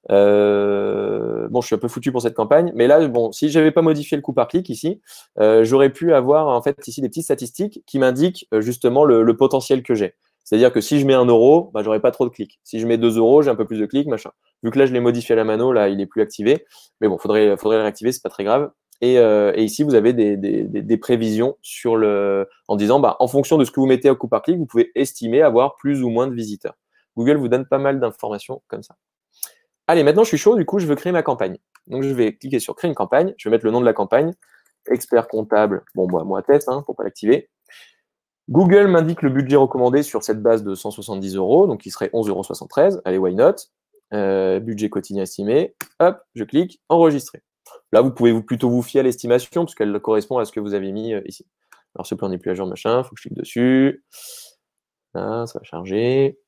Bon, je suis un peu foutu pour cette campagne, mais là, bon, si je n'avais pas modifié le coût par clic ici, j'aurais pu avoir en fait ici des petites statistiques qui m'indiquent justement le potentiel que j'ai. C'est-à-dire que si je mets 1 €, bah, j'aurai pas trop de clics. Si je mets 2 €, j'ai un peu plus de clics, machin. Vu que là, je l'ai modifié à la mano, là, il est plus activé. Mais bon, faudrait le réactiver, c'est pas très grave. Et ici, vous avez des prévisions en disant, bah, en fonction de ce que vous mettez au coût par clic, vous pouvez estimer avoir plus ou moins de visiteurs. Google vous donne pas mal d'informations comme ça. Allez, maintenant, je suis chaud. Du coup, je veux créer ma campagne. Donc, je vais cliquer sur créer une campagne. Je vais mettre le nom de la campagne. expert comptable. Bon, moi, test, pour pas l'activer. Google m'indique le budget recommandé sur cette base de 170 €, donc qui serait 11,73 €. Allez, why not? Budget quotidien estimé. Hop, je clique, enregistrer. Là, vous pouvez plutôt vous fier à l'estimation, parce qu'elle correspond à ce que vous avez mis ici. Alors, ce plan n'est plus à jour, machin, il faut que je clique dessus. Là, ça va charger.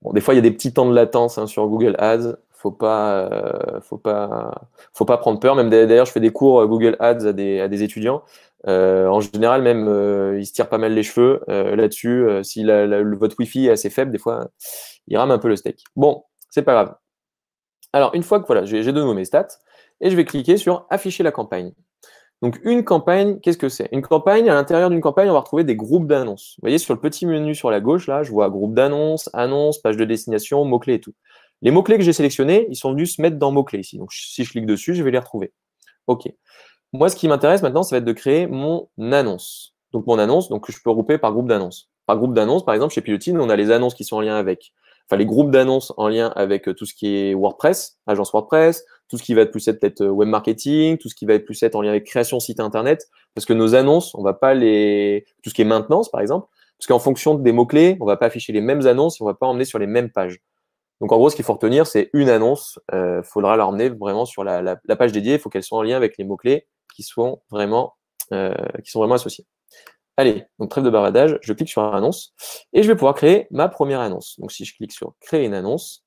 Bon, des fois, il y a des petits temps de latence sur Google Ads. Faut pas prendre peur. Même d'ailleurs, je fais des cours Google Ads à des étudiants. En général, même, ils se tirent pas mal les cheveux là-dessus. Si votre Wi-Fi est assez faible, des fois, il rame un peu le steak. Bon, c'est pas grave. Alors, une fois que voilà, j'ai de nouveau mes stats, et je vais cliquer sur afficher la campagne. Donc, une campagne, qu'est-ce que c'est? Une campagne, à l'intérieur d'une campagne, on va retrouver des groupes d'annonces. Vous voyez, sur le petit menu sur la gauche, là, je vois groupe d'annonces, annonces, page de destination, mots-clés et tout. Les mots-clés que j'ai sélectionnés, ils sont venus se mettre dans mots-clés ici. Donc, si je clique dessus, je vais les retrouver. OK. Moi, ce qui m'intéresse maintenant, ça va être de créer mon annonce. Donc, mon annonce, donc, que je peux regrouper par groupe d'annonces. Par groupe d'annonces, par exemple, chez Pilotine, on a les annonces qui sont en lien avec, les groupes d'annonces en lien avec tout ce qui est WordPress, agence WordPress, tout ce qui va être plus être peut-être web marketing, tout ce qui va être plus être en lien avec création site internet, parce que nos annonces, on va pas tout ce qui est maintenance, par exemple, parce qu'en fonction des mots-clés, on va pas afficher les mêmes annonces et on va pas emmener sur les mêmes pages. Donc, en gros, ce qu'il faut retenir, c'est une annonce. Faudra l'emmener vraiment sur la page dédiée. Il faut qu'elle soit en lien avec les mots-clés qui sont vraiment associés. Allez, donc trêve de bavardage, je clique sur annonce et je vais pouvoir créer ma première annonce. Donc, si je clique sur créer une annonce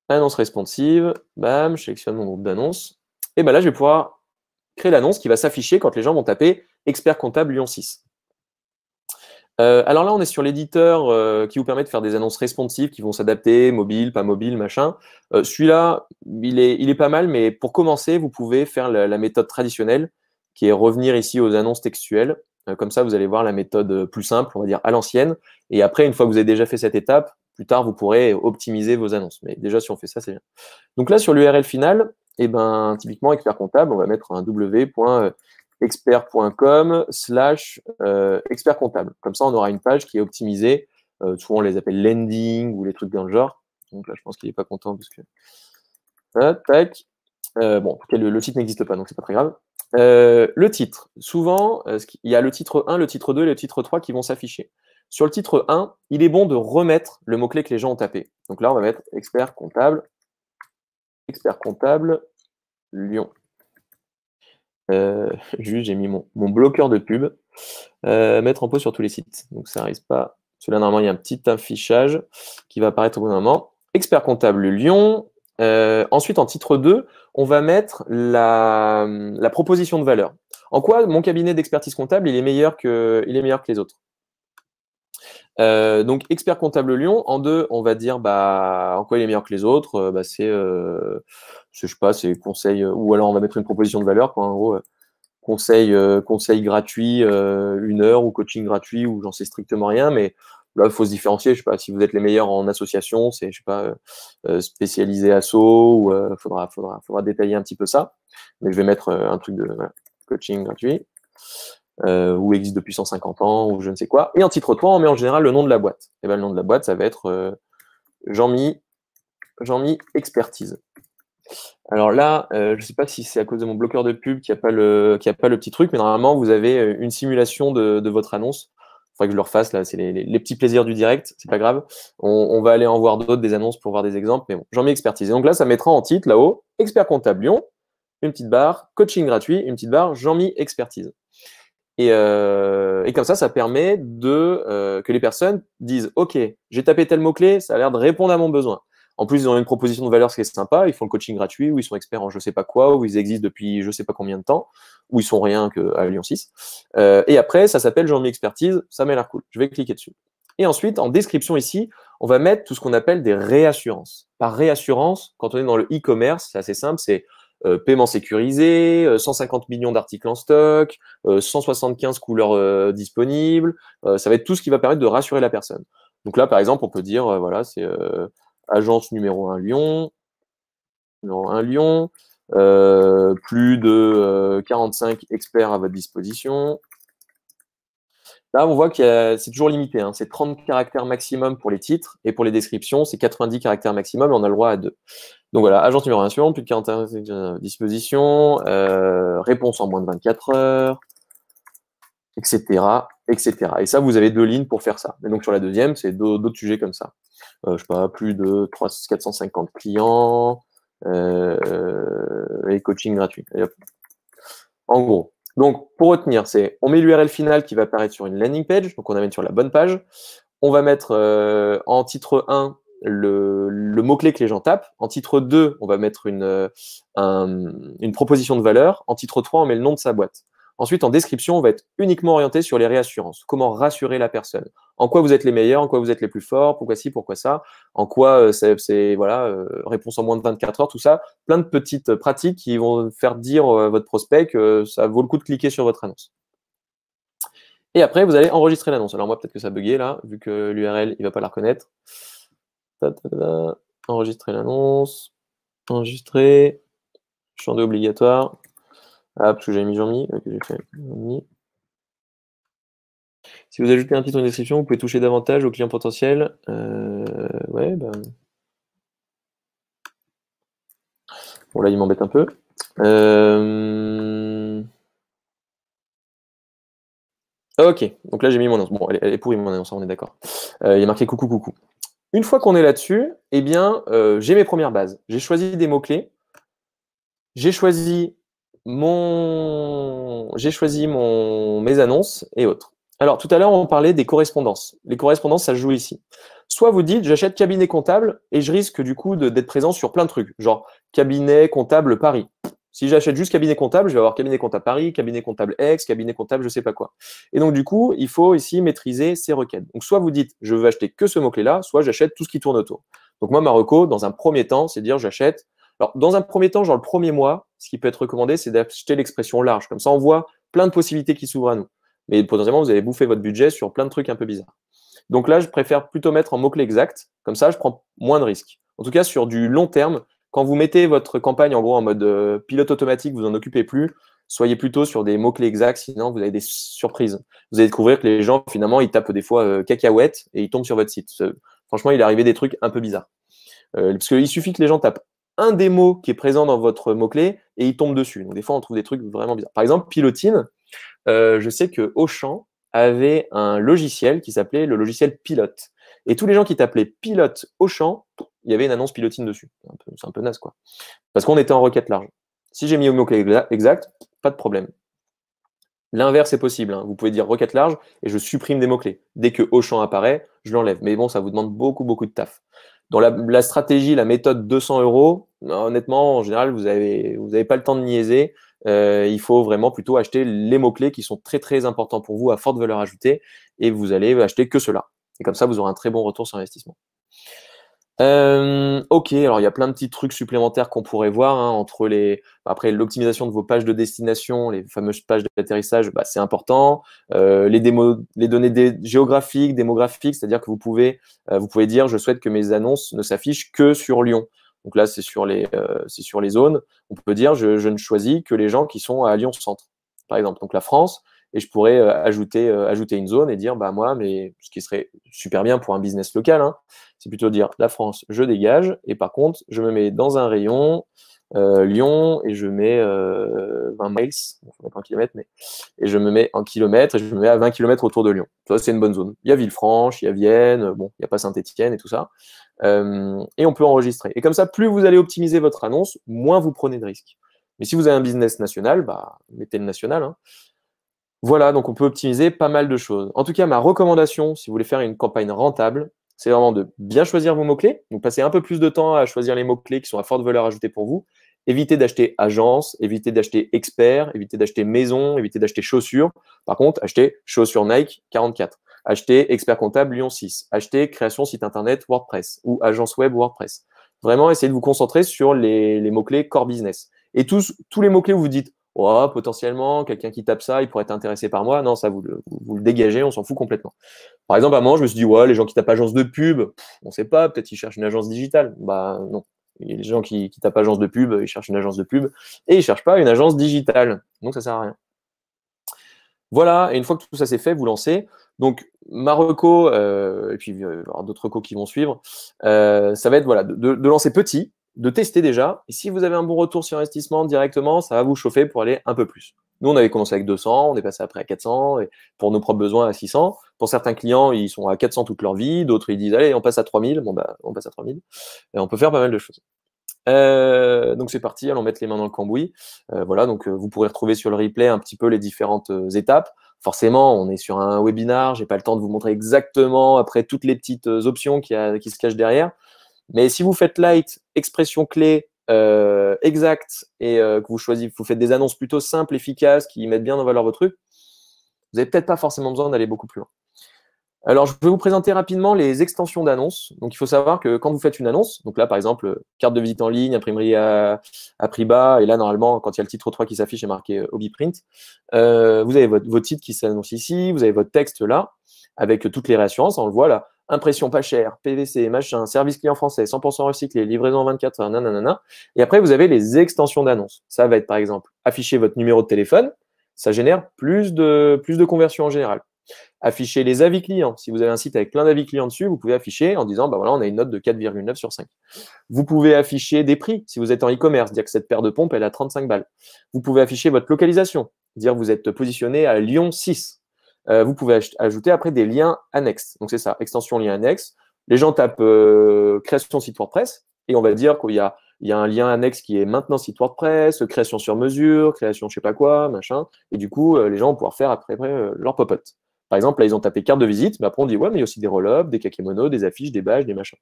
responsive, bam, je sélectionne mon groupe d'annonces. Et ben là, je vais pouvoir créer l'annonce qui va s'afficher quand les gens vont taper expert comptable Lyon 6. Alors là, on est sur l'éditeur qui vous permet de faire des annonces responsives qui vont s'adapter, mobile, pas mobile, machin. Celui-là, il est pas mal, mais pour commencer, vous pouvez faire la méthode traditionnelle, qui est revenir ici aux annonces textuelles. Comme ça, vous allez voir la méthode plus simple, on va dire à l'ancienne. Et après, une fois que vous avez déjà fait cette étape, plus tard, vous pourrez optimiser vos annonces. Mais déjà, si on fait ça, c'est bien. Donc là, sur l'URL final, typiquement, expert comptable, on va mettre un www.expert.com/expert comptable. Comme ça, on aura une page qui est optimisée. Souvent, on les appelle landing ou les trucs dans le genre. Donc là, je pense qu'il n'est pas content parce que. Tac. Bon, en tout cas, le titre n'existe pas, donc c'est pas très grave. Le titre. Souvent, il y a le titre 1, le titre 2 et le titre 3 qui vont s'afficher. Sur le titre 1, il est bon de remettre le mot-clé que les gens ont tapé. Donc là, on va mettre expert comptable Lyon. Juste, j'ai mis mon bloqueur de pub. Mettre en pause sur tous les sites. Donc, ça n'arrive pas. Celui-là, normalement, il y a un petit affichage qui va apparaître au bout d'un moment. Expert comptable Lyon. Ensuite, en titre 2, on va mettre la proposition de valeur. En quoi mon cabinet d'expertise comptable, il est meilleur que les autres? Donc, expert comptable Lyon. En 2, on va dire en quoi il est meilleur que les autres. Je sais pas, c'est conseil, ou alors on va mettre une proposition de valeur, quoi, en gros. Conseil gratuit, 1 heure, ou coaching gratuit, ou j'en sais strictement rien, mais là, il faut se différencier. Je sais pas, si vous êtes les meilleurs en association, c'est, je sais pas, spécialisé asso, ou faudra détailler un petit peu ça. Mais je vais mettre un truc de coaching gratuit, ou existe depuis 150 ans, ou je ne sais quoi. Et en titre 3, on met en général le nom de la boîte. Et le nom de la boîte, ça va être Jean-Mi Expertise. Alors là, je ne sais pas si c'est à cause de mon bloqueur de pub qu'il n'y a pas le petit truc, mais normalement, vous avez une simulation de votre annonce. Il faudrait que je le refasse, là, c'est les petits plaisirs du direct, c'est pas grave. On va aller en voir d'autres, des annonces, pour voir des exemples, mais bon, Jean-Mi Expertise. Et donc là, ça mettra en titre, là-haut, expert comptable Lyon, une petite barre, coaching gratuit, une petite barre, Jean-Mi Expertise. Et comme ça permet que les personnes disent « Ok, j'ai tapé tel mot-clé, ça a l'air de répondre à mon besoin ». En plus, ils ont une proposition de valeur, ce qui est sympa. Ils font le coaching gratuit, ou ils sont experts en je sais pas quoi, ou ils existent depuis je sais pas combien de temps, ou ils sont rien qu'à Lyon 6. Et après, ça s'appelle Jean-Mi Expertise, ça m'a l'air cool. Je vais cliquer dessus. Et ensuite, en description ici, on va mettre tout ce qu'on appelle des réassurances. Par réassurance, quand on est dans le e-commerce, c'est assez simple, c'est paiement sécurisé, 150 millions d'articles en stock, 175 couleurs disponibles. Ça va être tout ce qui va permettre de rassurer la personne. Donc là, par exemple, on peut dire, voilà, c'est agence numéro 1 Lyon, plus de 45 experts à votre disposition. Là, on voit que c'est toujours limité, hein. C'est 30 caractères maximum pour les titres et pour les descriptions, c'est 90 caractères maximum et on a le droit à 2. Donc voilà, agence numéro 1, plus de 41 dispositions, réponse en moins de 24 heures, etc., etc. Et ça, vous avez 2 lignes pour faire ça. Et donc sur la deuxième, c'est d'autres sujets comme ça. Je sais pas, plus de 450 clients et coaching gratuit. Et hop. En gros. Donc, pour retenir, c'est on met l'URL finale qui va apparaître sur une landing page, donc on amène sur la bonne page. On va mettre en titre 1 le mot-clé que les gens tapent. En titre 2, on va mettre une proposition de valeur. En titre 3, on met le nom de sa boîte. Ensuite, en description, on va être uniquement orienté sur les réassurances. Comment rassurer la personne. En quoi vous êtes les meilleurs, en quoi vous êtes les plus forts, pourquoi ci, pourquoi ça, en quoi c'est voilà, réponse en moins de 24 heures, tout ça. Plein de petites pratiques qui vont faire dire à votre prospect que ça vaut le coup de cliquer sur votre annonce. Et après, vous allez enregistrer l'annonce. Alors moi, peut-être que ça a bugué là, vu que l'URL, il ne va pas la reconnaître. Enregistrer l'annonce. Enregistrer. Champ obligatoire. Ah, parce que j'avais mis Jean-Mi. Okay, j'ai fait Jean-Mi. Si vous ajoutez un titre ou une description, vous pouvez toucher davantage aux clients potentiels. Ouais, ben... Bon, là, il m'embête un peu. Ok, donc là, j'ai mis mon annonce. Bon, elle est pourrie, mon annonce, on est d'accord. Il y a marqué coucou, coucou. Une fois qu'on est là-dessus, eh bien, j'ai mes premières bases. J'ai choisi des mots-clés. J'ai choisi mes annonces et autres. Alors, tout à l'heure, on parlait des correspondances. Les correspondances, ça se joue ici. Soit vous dites, j'achète cabinet comptable et je risque du coup d'être présent sur plein de trucs, genre cabinet comptable Paris. Si j'achète juste cabinet comptable, je vais avoir cabinet comptable Paris, cabinet comptable Aix, cabinet comptable je sais pas quoi. Et donc, du coup, il faut ici maîtriser ces requêtes. Donc, soit vous dites, je veux acheter que ce mot-clé-là, soit j'achète tout ce qui tourne autour. Donc, moi, ma reco, dans un premier temps, c'est de dire, j'achète. Alors, dans un premier temps, genre le premier mois, ce qui peut être recommandé, c'est d'acheter l'expression large. Comme ça, on voit plein de possibilités qui s'ouvrent à nous. Mais potentiellement, vous allez bouffer votre budget sur plein de trucs un peu bizarres. Donc là, je préfère plutôt mettre en mots-clés exacts. Comme ça, je prends moins de risques. En tout cas, sur du long terme, quand vous mettez votre campagne en gros en mode pilote automatique, vous n'en occupez plus, soyez plutôt sur des mots-clés exacts, sinon vous avez des surprises. Vous allez découvrir que les gens, finalement, ils tapent des fois cacahuètes et ils tombent sur votre site. Franchement, il est arrivé des trucs un peu bizarres. Parce qu'il suffit que les gens tapent un des mots qui est présent dans votre mot-clé et ils tombent dessus. Donc des fois, on trouve des trucs vraiment bizarres. Par exemple, pilotine, je sais que Auchan avait un logiciel qui s'appelait le logiciel Pilote. Et tous les gens qui t'appelaient Pilote Auchan, il y avait une annonce pilotine dessus. C'est un peu naze, quoi. Parce qu'on était en requête large. Si j'ai mis au mot-clé exact, pas de problème. L'inverse est possible, hein. Vous pouvez dire requête large et je supprime des mots-clés. Dès que Auchan apparaît, je l'enlève. Mais bon, ça vous demande beaucoup, beaucoup de taf. Dans la stratégie, la méthode 200 €, honnêtement, en général, vous avez pas le temps de niaiser. Il faut vraiment plutôt acheter les mots-clés qui sont très, très importants pour vous, à forte valeur ajoutée, et vous allez acheter que cela. Et comme ça, vous aurez un très bon retour sur investissement. Ok, alors il y a plein de petits trucs supplémentaires qu'on pourrait voir, hein, entre après l'optimisation de vos pages de destination, les fameuses pages d'atterrissage, bah, c'est important. Les données géographiques, démographiques, c'est-à-dire que vous pouvez dire je souhaite que mes annonces ne s'affichent que sur Lyon. Donc là, c'est sur les zones. On peut dire je ne choisis que les gens qui sont à Lyon Centre, par exemple. Donc la France. Et je pourrais ajouter une zone et dire, bah moi, mais ce qui serait super bien pour un business local, hein, c'est plutôt dire la France, je dégage, et par contre, je me mets dans un rayon Lyon et je mets 20 miles, il faut mettre en kilomètres, mais et je me mets en kilomètres et je me mets à 20 km autour de Lyon. Ça, c'est une bonne zone. Il y a Villefranche, il y a Vienne, bon, il n'y a pas Saint-Étienne et tout ça. Et on peut enregistrer. Et comme ça, plus vous allez optimiser votre annonce, moins vous prenez de risques. Mais si vous avez un business national, bah, mettez le national, hein. Voilà, donc on peut optimiser pas mal de choses. En tout cas, ma recommandation, si vous voulez faire une campagne rentable, c'est vraiment de bien choisir vos mots-clés. Donc, passez un peu plus de temps à choisir les mots-clés qui sont à forte valeur ajoutée pour vous. Évitez d'acheter agence, évitez d'acheter expert, évitez d'acheter maison, évitez d'acheter chaussures. Par contre, achetez chaussures Nike 44. Achetez expert comptable Lyon 6. Achetez création site internet WordPress ou agence web WordPress. Vraiment, essayez de vous concentrer sur les mots-clés core business. Et tous les mots-clés où vous dites oh, potentiellement, quelqu'un qui tape ça, il pourrait être intéressé par moi. Non, ça, vous le dégagez, on s'en fout complètement. Par exemple, à un moment, je me suis dit, ouais, les gens qui tapent agence de pub, on ne sait pas, peut-être qu'ils cherchent une agence digitale. Bah non. Les gens qui tapent agence de pub, ils cherchent une agence de pub et ils ne cherchent pas une agence digitale. Donc, ça ne sert à rien. Voilà, et une fois que tout ça c'est fait, vous lancez. Donc, ma reco, et puis il va y avoir d'autres recos qui vont suivre, ça va être voilà, de lancer petit, de tester déjà. Et si vous avez un bon retour sur investissement directement, ça va vous chauffer pour aller un peu plus. Nous, on avait commencé avec 200, on est passé après à 400, et pour nos propres besoins à 600. Pour certains clients, ils sont à 400 toute leur vie, d'autres ils disent allez, on passe à 3000. Bon, bah, on passe à 3000. Et on peut faire pas mal de choses. Donc c'est parti, allons mettre les mains dans le cambouis. Voilà, donc vous pourrez retrouver sur le replay un petit peu les différentes étapes. Forcément, on est sur un webinar, j'ai pas le temps de vous montrer exactement après toutes les petites options qui se cachent derrière. Mais si vous faites light, expression clé, exact, et que vous faites des annonces plutôt simples, efficaces, qui mettent bien en valeur votre truc, vous n'avez peut-être pas forcément besoin d'aller beaucoup plus loin. Alors, je vais vous présenter rapidement les extensions d'annonces. Donc, il faut savoir que quand vous faites une annonce, donc là, par exemple, carte de visite en ligne, imprimerie à prix bas, et là, normalement, quand il y a le titre 3 qui s'affiche, il est marqué Hobby Print, vous avez votre titre qui s'annonce ici, vous avez votre texte là, avec toutes les réassurances, on le voit là, impression pas chère, PVC, machin, service client français, 100% recyclé, livraison en 24 heures, nanana. Et après, vous avez les extensions d'annonces. Ça va être, par exemple, afficher votre numéro de téléphone, ça génère plus de conversions en général. Afficher les avis clients. Si vous avez un site avec plein d'avis clients dessus, vous pouvez afficher en disant, bah voilà, on a une note de 4,9 sur 5. Vous pouvez afficher des prix. Si vous êtes en e-commerce, dire que cette paire de pompes, elle a 35 balles. Vous pouvez afficher votre localisation, dire que vous êtes positionné à Lyon 6. Vous pouvez ajouter après des liens annexes. Donc c'est ça, extension lien annexe. Les gens tapent création site WordPress et on va dire qu'il y a un lien annexe qui est maintenant site WordPress, création sur mesure, création je sais pas quoi, machin. Et du coup, les gens vont pouvoir faire après leur pop-up. Par exemple, là, ils ont tapé carte de visite, mais après, on dit, ouais, mais il y a aussi des roll-ups, des kakémonos, des affiches, des badges, des machins.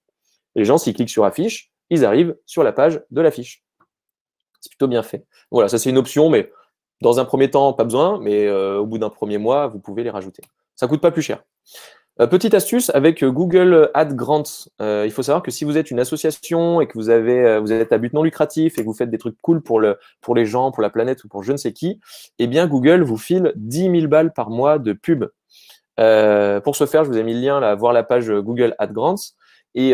Et les gens, s'ils cliquent sur affiche, ils arrivent sur la page de l'affiche. C'est plutôt bien fait. Voilà, ça, c'est une option, mais dans un premier temps, pas besoin, mais au bout d'un premier mois, vous pouvez les rajouter. Ça ne coûte pas plus cher. Petite astuce avec Google Ad Grants. Il faut savoir que si vous êtes une association et que vous êtes à but non lucratif et que vous faites des trucs cool pour les gens, pour la planète ou pour je ne sais qui, eh bien, Google vous file 10 000 balles par mois de pub. Pour ce faire, je vous ai mis le lien là, voir la page Google Ad Grants et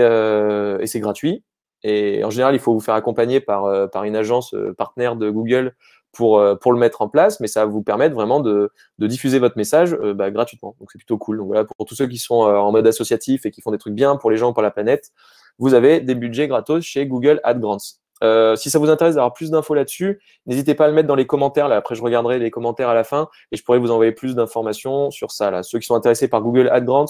c'est gratuit. Et en général, il faut vous faire accompagner par une agence partenaire de Google pour le mettre en place, mais ça va vous permettre vraiment de diffuser votre message gratuitement. Donc, c'est plutôt cool. Donc, voilà, pour tous ceux qui sont en mode associatif et qui font des trucs bien pour les gens, pour la planète, vous avez des budgets gratos chez Google Ad Grants. Si ça vous intéresse d'avoir plus d'infos là-dessus, n'hésitez pas à le mettre dans les commentaires. Là. Après, je regarderai les commentaires à la fin et je pourrai vous envoyer plus d'informations sur ça. Là. Ceux qui sont intéressés par Google Ad Grants,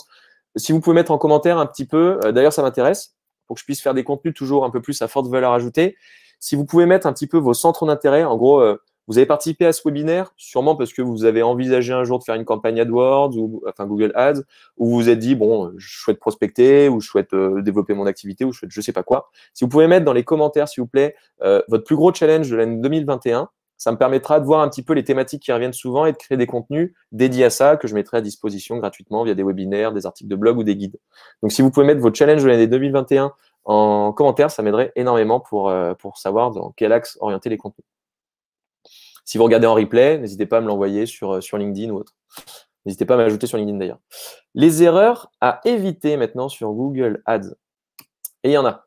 si vous pouvez mettre en commentaire un petit peu, d'ailleurs, ça m'intéresse, pour que je puisse faire des contenus toujours un peu plus à forte valeur ajoutée. Si vous pouvez mettre un petit peu vos centres d'intérêt, en gros, vous avez participé à ce webinaire, sûrement parce que vous avez envisagé un jour de faire une campagne AdWords ou enfin Google Ads, ou vous vous êtes dit, bon, je souhaite prospecter, ou je souhaite développer mon activité, ou je souhaite je sais pas quoi. Si vous pouvez mettre dans les commentaires, s'il vous plaît, votre plus gros challenge de l'année 2021, ça me permettra de voir un petit peu les thématiques qui reviennent souvent et de créer des contenus dédiés à ça que je mettrai à disposition gratuitement via des webinaires, des articles de blog ou des guides. Donc, si vous pouvez mettre votre challenge de l'année 2021 en commentaire, ça m'aiderait énormément pour savoir dans quel axe orienter les contenus. Si vous regardez en replay, n'hésitez pas à me l'envoyer sur LinkedIn ou autre. N'hésitez pas à m'ajouter sur LinkedIn d'ailleurs. Les erreurs à éviter maintenant sur Google Ads. Et il y en a.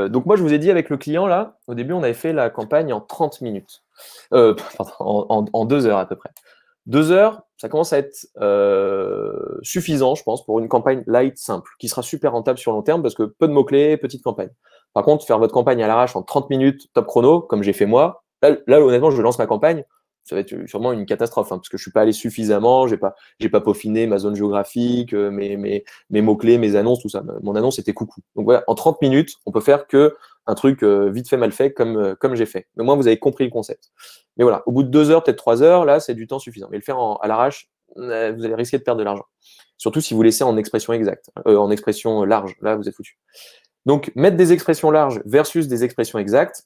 Donc moi, je vous ai dit avec le client, là, au début, on avait fait la campagne en 30 minutes. En 2 heures à peu près. 2 heures, ça commence à être suffisant, je pense, pour une campagne light simple, qui sera super rentable sur long terme parce que peu de mots-clés, petite campagne. Par contre, faire votre campagne à l'arrache en 30 minutes, top chrono, comme j'ai fait moi, là, honnêtement, je lance ma campagne, ça va être sûrement une catastrophe, parce que je suis pas allé suffisamment, j'ai pas peaufiné ma zone géographique, mes mots-clés, mes annonces, tout ça. Mon annonce était coucou. Donc voilà, en 30 minutes, on peut faire que un truc vite fait, mal fait, comme j'ai fait. Mais au moins, vous avez compris le concept. Mais voilà, au bout de 2 heures, peut-être 3 heures, là, c'est du temps suffisant. Mais le faire à l'arrache, vous allez risquer de perdre de l'argent. Surtout si vous laissez en expression exacte, en expression large. Là, vous êtes foutu. Donc, mettre des expressions larges versus des expressions exactes,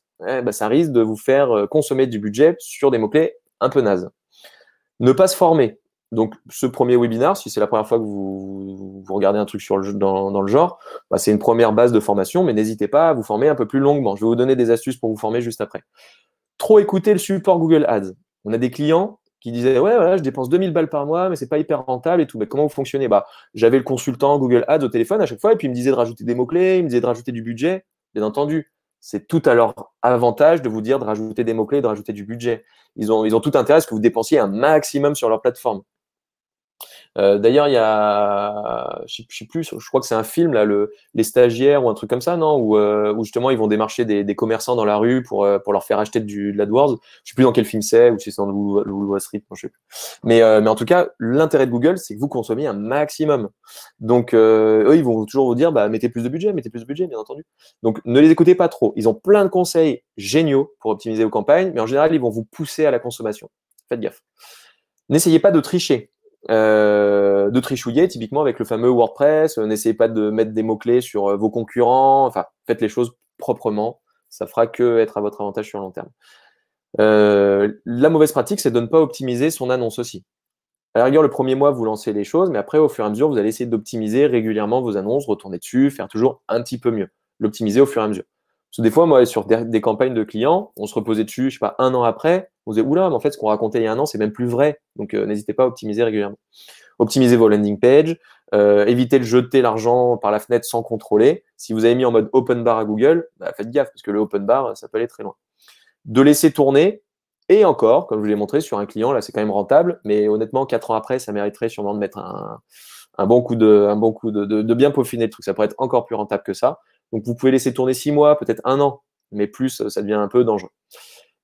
ça risque de vous faire consommer du budget sur des mots-clés un peu nazes. Ne pas se former. Donc, ce premier webinaire, si c'est la première fois que vous regardez un truc dans le genre, c'est une première base de formation, mais n'hésitez pas à vous former un peu plus longuement. Je vais vous donner des astuces pour vous former juste après. Trop écouter le support Google Ads. On a des clients qui disaient, ouais, voilà, je dépense 2000 balles par mois, mais c'est pas hyper rentable et tout. Mais comment vous fonctionnez? J'avais le consultant Google Ads au téléphone à chaque fois, et puis il me disait de rajouter des mots-clés, il me disait de rajouter du budget. Bien entendu, c'est tout à leur avantage de vous dire de rajouter des mots-clés, de rajouter du budget. Ils ont tout intérêt à ce que vous dépensiez un maximum sur leur plateforme. D'ailleurs, il y a, je sais plus, je crois que c'est un film là, les stagiaires ou un truc comme ça, non, où justement ils vont démarcher des commerçants dans la rue pour leur faire acheter de l'AdWords. Je sais plus dans quel film c'est, ou si c'est dans le Wall Street, je sais plus. Mais en tout cas, l'intérêt de Google, c'est que vous consommiez un maximum. Donc eux, ils vont toujours vous dire, bah mettez plus de budget, bien entendu. Donc ne les écoutez pas trop. Ils ont plein de conseils géniaux pour optimiser vos campagnes, mais en général, ils vont vous pousser à la consommation. Faites gaffe. N'essayez pas de tricher. De trichouiller, typiquement avec le fameux WordPress. N'essayez pas de mettre des mots-clés sur vos concurrents. Enfin, faites les choses proprement. Ça fera que être à votre avantage sur le long terme. La mauvaise pratique, c'est de ne pas optimiser son annonce aussi. À la rigueur, le premier mois, vous lancez les choses, mais après, au fur et à mesure, vous allez essayer d'optimiser régulièrement vos annonces, retourner dessus, faire toujours un petit peu mieux. L'optimiser au fur et à mesure. Parce que des fois, moi, sur des campagnes de clients, on se reposait dessus, je sais pas, un an après, on se disait, oula, mais en fait, ce qu'on racontait il y a un an, c'est même plus vrai. Donc, n'hésitez pas à optimiser régulièrement. Optimisez vos landing pages, évitez de jeter l'argent par la fenêtre sans contrôler. Si vous avez mis en mode open bar à Google, bah, faites gaffe, parce que le open bar, ça peut aller très loin. De laisser tourner, et encore, comme je vous l'ai montré, sur un client, là, c'est quand même rentable, mais honnêtement, 4 ans après, ça mériterait sûrement de mettre un bon coup de bien peaufiner le truc. Ça pourrait être encore plus rentable que ça. Donc, vous pouvez laisser tourner 6 mois, peut-être 1 an, mais plus, ça devient un peu dangereux.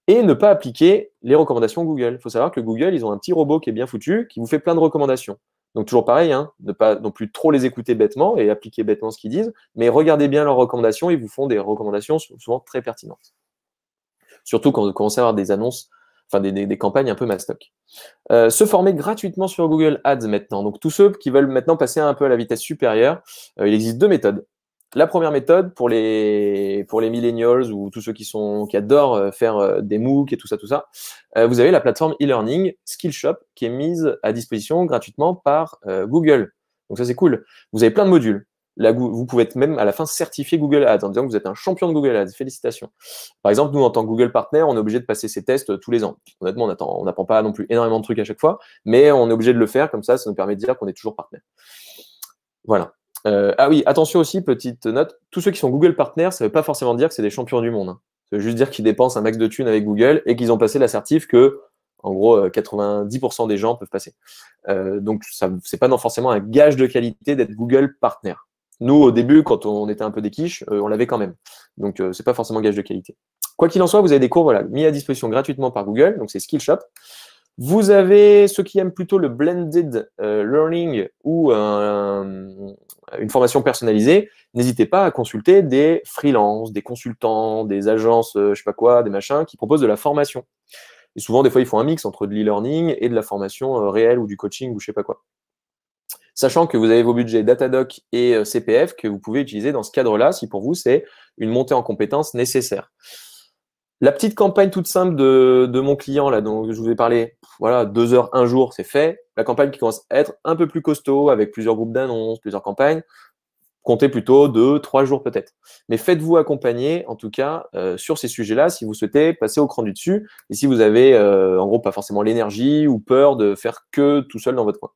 Et ne pas appliquer les recommandations Google. Il faut savoir que Google, ils ont un petit robot qui est bien foutu, qui vous fait plein de recommandations. Donc, toujours pareil, hein, ne pas non plus trop les écouter bêtement et appliquer bêtement ce qu'ils disent, mais regardez bien leurs recommandations, ils vous font des recommandations souvent très pertinentes. Surtout quand vous commencez à avoir des annonces, enfin des campagnes un peu mastoc. Se former gratuitement sur Google Ads maintenant. Donc, tous ceux qui veulent maintenant passer un peu à la vitesse supérieure, il existe 2 méthodes. La première méthode, pour les millennials ou tous ceux qui adorent faire des MOOC et tout ça, vous avez la plateforme e-learning Skillshop qui est mise à disposition gratuitement par Google. Donc ça, c'est cool. Vous avez plein de modules. Là, vous pouvez être même à la fin certifié Google Ads en disant que vous êtes un champion de Google Ads. Félicitations. Par exemple, nous, en tant que Google Partner, on est obligé de passer ces tests tous les ans. Honnêtement, on n'apprend pas non plus énormément de trucs à chaque fois, mais on est obligé de le faire. Comme ça nous permet de dire qu'on est toujours partenaire. Voilà. Ah oui, attention aussi, petite note, tous ceux qui sont Google Partners, ça ne veut pas forcément dire que c'est des champions du monde. Hein. Ça veut juste dire qu'ils dépensent un max de thunes avec Google et qu'ils ont passé l'assertif que, en gros, 90% des gens peuvent passer. Donc, c'est pas forcément un gage de qualité d'être Google Partner. Nous, au début, quand on était un peu des quiches, on l'avait quand même. Donc, c'est pas forcément gage de qualité. Quoi qu'il en soit, vous avez des cours mis à disposition gratuitement par Google, donc c'est Skillshop. Vous avez ceux qui aiment plutôt le blended learning ou une formation personnalisée, n'hésitez pas à consulter des freelances, des consultants, des agences, je sais pas quoi, des machins qui proposent de la formation. Et souvent, des fois, ils font un mix entre de l'e-learning et de la formation réelle ou du coaching ou je sais pas quoi. Sachant que vous avez vos budgets Datadog et CPF que vous pouvez utiliser dans ce cadre-là si pour vous, c'est une montée en compétences nécessaire. La petite campagne toute simple de mon client là, dont je vous ai parlé, voilà, 2 heures, 1 jour, c'est fait. La campagne qui commence à être un peu plus costaud avec plusieurs groupes d'annonces, plusieurs campagnes, comptez plutôt 2, 3 jours peut-être. Mais faites-vous accompagner, en tout cas, sur ces sujets-là, si vous souhaitez passer au cran du dessus et si vous avez, en gros, pas forcément l'énergie ou peur de faire que tout seul dans votre coin.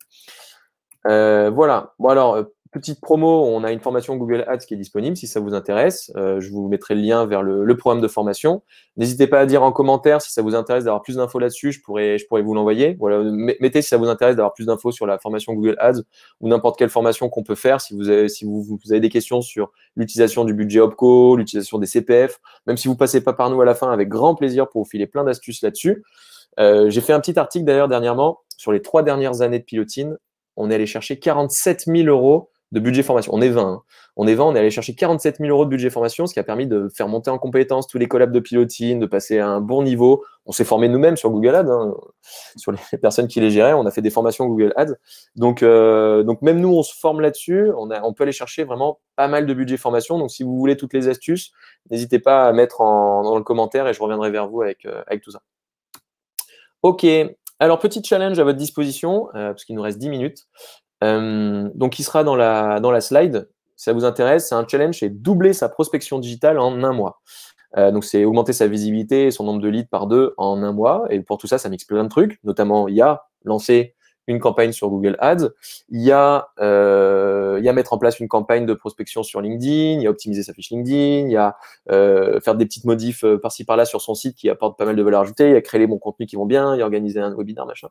Voilà. Bon alors, petite promo, on a une formation Google Ads qui est disponible si ça vous intéresse. Je vous mettrai le lien vers le programme de formation. N'hésitez pas à dire en commentaire si ça vous intéresse d'avoir plus d'infos là-dessus, je pourrais vous l'envoyer. Voilà, mettez si ça vous intéresse d'avoir plus d'infos sur la formation Google Ads ou n'importe quelle formation qu'on peut faire. Si vous avez des questions sur l'utilisation du budget OPCO, l'utilisation des CPF, même si vous passez pas par nous à la fin, avec grand plaisir pour vous filer plein d'astuces là-dessus. J'ai fait un petit article d'ailleurs dernièrement sur les 3 dernières années de Pilotine. On est allé chercher 47 000 € de budget formation. On est 20. Hein. On est allé chercher 47 000 € de budget formation, ce qui a permis de faire monter en compétence tous les collabs de Pilotine, de passer à un bon niveau. On s'est formé nous-mêmes sur Google Ads, hein, sur les personnes qui les géraient. On a fait des formations Google Ads. Donc même nous, on se forme là-dessus. On peut aller chercher vraiment pas mal de budget formation. Donc, si vous voulez toutes les astuces, n'hésitez pas à mettre dans le commentaire et je reviendrai vers vous avec tout ça. OK. Alors, petit challenge à votre disposition, parce qu'il nous reste 10 minutes. Donc, il sera dans la slide. Si ça vous intéresse, c'est un challenge, c'est doubler sa prospection digitale en 1 mois. Donc, c'est augmenter sa visibilité et son nombre de leads par 2 en 1 mois. Et pour tout ça, ça mixe plein de trucs. Notamment, il y a lancé une campagne sur Google Ads, il y a mettre en place une campagne de prospection sur LinkedIn, il y a optimiser sa fiche LinkedIn, il y a faire des petites modifs par-ci par-là sur son site qui apportent pas mal de valeur ajoutée, il y a créer les bons contenus qui vont bien, il y a organiser un webinaire, machin.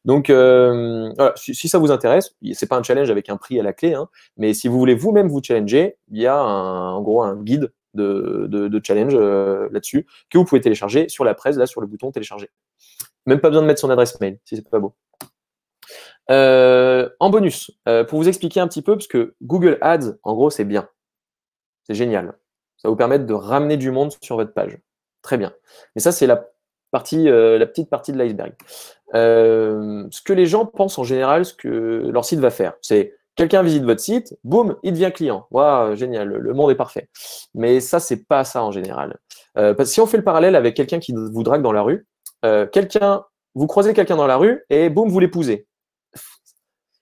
Donc voilà, si ça vous intéresse, c'est pas un challenge avec un prix à la clé, hein, mais si vous voulez vous-même vous challenger, il y a en gros un guide de challenge là-dessus que vous pouvez télécharger sur la presse, là sur le bouton télécharger. Même pas besoin de mettre son adresse mail si c'est pas beau. En bonus, pour vous expliquer un petit peu, parce que Google Ads, en gros, c'est bien. C'est génial. Ça va vous permettre de ramener du monde sur votre page. Très bien. Mais ça, c'est la petite partie de l'iceberg. Ce que les gens pensent en général, ce que leur site va faire, c'est quelqu'un visite votre site, boum, il devient client. Waouh, génial, le monde est parfait. Mais ça, c'est pas ça en général. Parce que si on fait le parallèle avec quelqu'un qui vous drague dans la rue, vous croisez quelqu'un dans la rue et boum, vous l'épousez.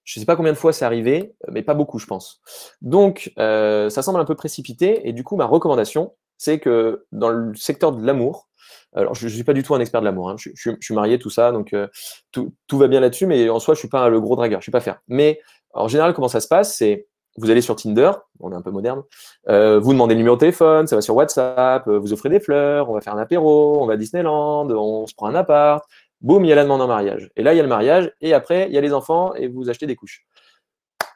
Je ne sais pas combien de fois c'est arrivé, mais pas beaucoup, je pense. Donc, ça semble un peu précipité. Et du coup, ma recommandation, c'est que dans le secteur de l'amour, alors je ne suis pas du tout un expert de l'amour, hein, je suis marié, tout ça, donc tout va bien là-dessus, mais en soi, je ne suis pas le gros dragueur, je ne suis pas faire. Mais en général, comment ça se passe, c'est vous allez sur Tinder, on est un peu moderne, vous demandez le numéro de téléphone, ça va sur WhatsApp, vous offrez des fleurs, on va faire un apéro, on va à Disneyland, on se prend un appart. Boum, il y a la demande en mariage. Et là, il y a le mariage. Et après, il y a les enfants et vous achetez des couches.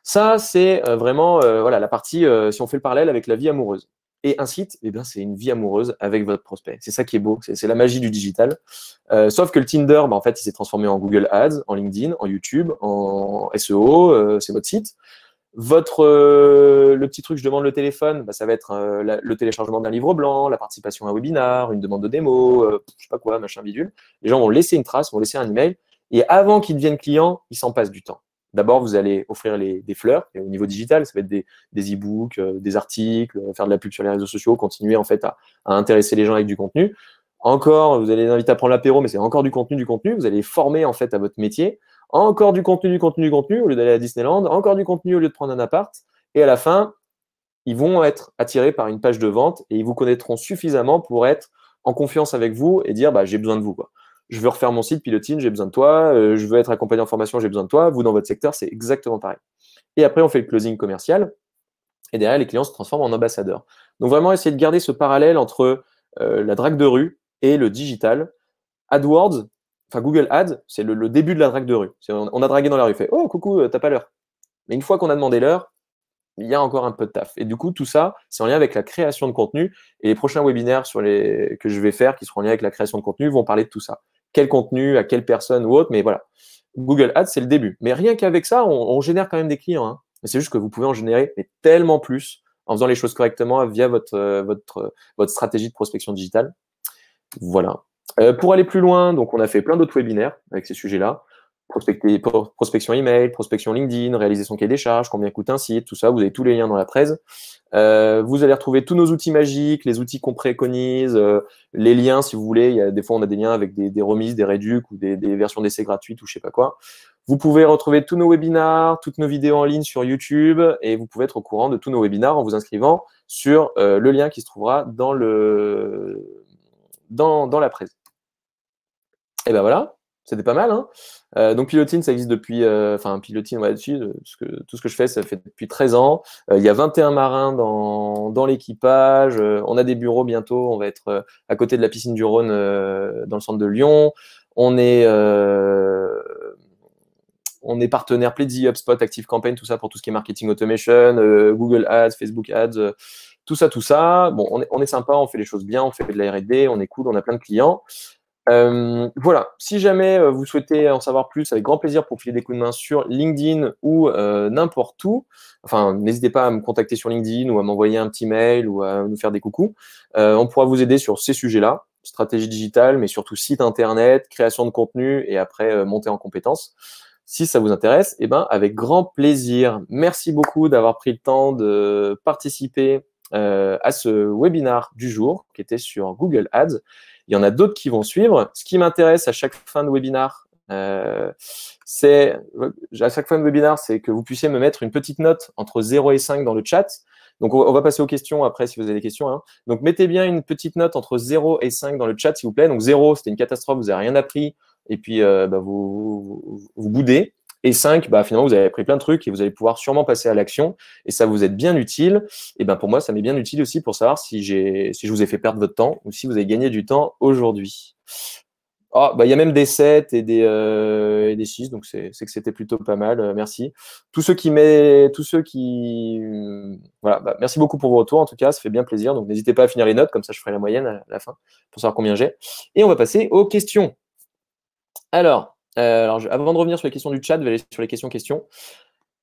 Ça, c'est vraiment voilà, la partie, si on fait le parallèle avec la vie amoureuse. Et un site, eh bien, c'est une vie amoureuse avec votre prospect. C'est ça qui est beau. C'est la magie du digital. Sauf que le Tinder, bah, en fait, il s'est transformé en Google Ads, en LinkedIn, en YouTube, en SEO. C'est votre site. Le petit truc, je demande le téléphone, bah, ça va être le téléchargement d'un livre blanc, la participation à un webinar, une demande de démo, je sais pas quoi, machin bidule. Les gens vont laisser une trace, vont laisser un email, et avant qu'ils deviennent clients, il s'en passe du temps. D'abord, vous allez offrir des fleurs, et au niveau digital, ça va être des e-books, des articles, faire de la pub sur les réseaux sociaux, continuer en fait à intéresser les gens avec du contenu. Encore, vous allez les inviter à prendre l'apéro, mais c'est encore du contenu. Vous allez les former en fait à votre métier. Encore du contenu, au lieu d'aller à Disneyland, encore du contenu au lieu de prendre un appart. Et à la fin, ils vont être attirés par une page de vente et ils vous connaîtront suffisamment pour être en confiance avec vous et dire bah, j'ai besoin de vous, quoi. Je veux refaire mon site Pilotine, j'ai besoin de toi. Je veux être accompagné en formation, j'ai besoin de toi. Vous, dans votre secteur, c'est exactement pareil. Et après, on fait le closing commercial. Et derrière, les clients se transforment en ambassadeurs. Donc vraiment, essayer de garder ce parallèle entre la drague de rue et le digital. AdWords, enfin Google Ads, c'est le début de la drague de rue. On a dragué dans la rue, fait oh coucou, t'as pas l'heure. Mais une fois qu'on a demandé l'heure, il y a encore un peu de taf. Et du coup, tout ça, c'est en lien avec la création de contenu. Et les prochains webinaires que je vais faire, qui seront en lien avec la création de contenu, vont parler de tout ça. Quel contenu, à quelle personne ou autre, mais voilà. Google Ads, c'est le début. Mais rien qu'avec ça, on génère quand même des clients. Hein. Mais c'est juste que vous pouvez en générer mais tellement plus en faisant les choses correctement via votre stratégie de prospection digitale. Voilà. Pour aller plus loin, donc on a fait plein d'autres webinaires avec ces sujets-là. Prospection email, prospection LinkedIn, réaliser son cahier des charges, combien coûte un site, tout ça, vous avez tous les liens dans la presse. Vous allez retrouver tous nos outils magiques, les outils qu'on préconise, les liens si vous voulez. Des fois, on a des liens avec des remises, des réducs ou des versions d'essai gratuites ou je sais pas quoi. Vous pouvez retrouver tous nos webinars, toutes nos vidéos en ligne sur YouTube et vous pouvez être au courant de tous nos webinars en vous inscrivant sur le lien qui se trouvera dans la presse. Et ben voilà, c'était pas mal. Hein. Donc Pilotine, ça existe depuis, Pilotine, ouais, dessus, tout ce que je fais, ça fait depuis 13 ans. Il y a 21 marins dans l'équipage. On a des bureaux bientôt. On va être à côté de la piscine du Rhône, dans le centre de Lyon. On est partenaire Pledzi, HubSpot, ActiveCampaign, tout ça pour tout ce qui est marketing automation, Google Ads, Facebook Ads, tout ça. Bon, on est sympa, on fait les choses bien, on fait de la R&D, on est cool, on a plein de clients. Voilà, si jamais vous souhaitez en savoir plus, avec grand plaisir pour filer des coups de main sur LinkedIn ou n'importe où, enfin, n'hésitez pas à me contacter sur LinkedIn ou à m'envoyer un petit mail ou à nous faire des coucous. On pourra vous aider sur ces sujets-là, stratégie digitale, mais surtout site internet, création de contenu et après montée en compétences. Si ça vous intéresse, eh ben, avec grand plaisir. Merci beaucoup d'avoir pris le temps de participer à ce webinar du jour qui était sur Google Ads. Il y en a d'autres qui vont suivre. Ce qui m'intéresse à chaque fin de webinar, c'est que vous puissiez me mettre une petite note entre 0 et 5 dans le chat. Donc, on va passer aux questions après si vous avez des questions. Hein. Donc, mettez bien une petite note entre 0 et 5 dans le chat, s'il vous plaît. Donc, 0, c'était une catastrophe, vous n'avez rien appris. Et puis, vous boudez. Et 5, bah, finalement, vous avez appris plein de trucs et vous allez pouvoir sûrement passer à l'action et ça vous est bien utile. Et ben, pour moi, ça m'est bien utile aussi pour savoir si je vous ai fait perdre votre temps ou si vous avez gagné du temps aujourd'hui. Ah, bah, il y a même des 7 et des 6, donc c'est que c'était plutôt pas mal. Merci. Tous ceux qui, voilà, bah, merci beaucoup pour vos retours. En tout cas, ça fait bien plaisir. Donc, n'hésitez pas à finir les notes, comme ça, je ferai la moyenne à la fin pour savoir combien j'ai. Et on va passer aux questions. Alors, avant de revenir sur les questions du chat, je vais aller sur les questions.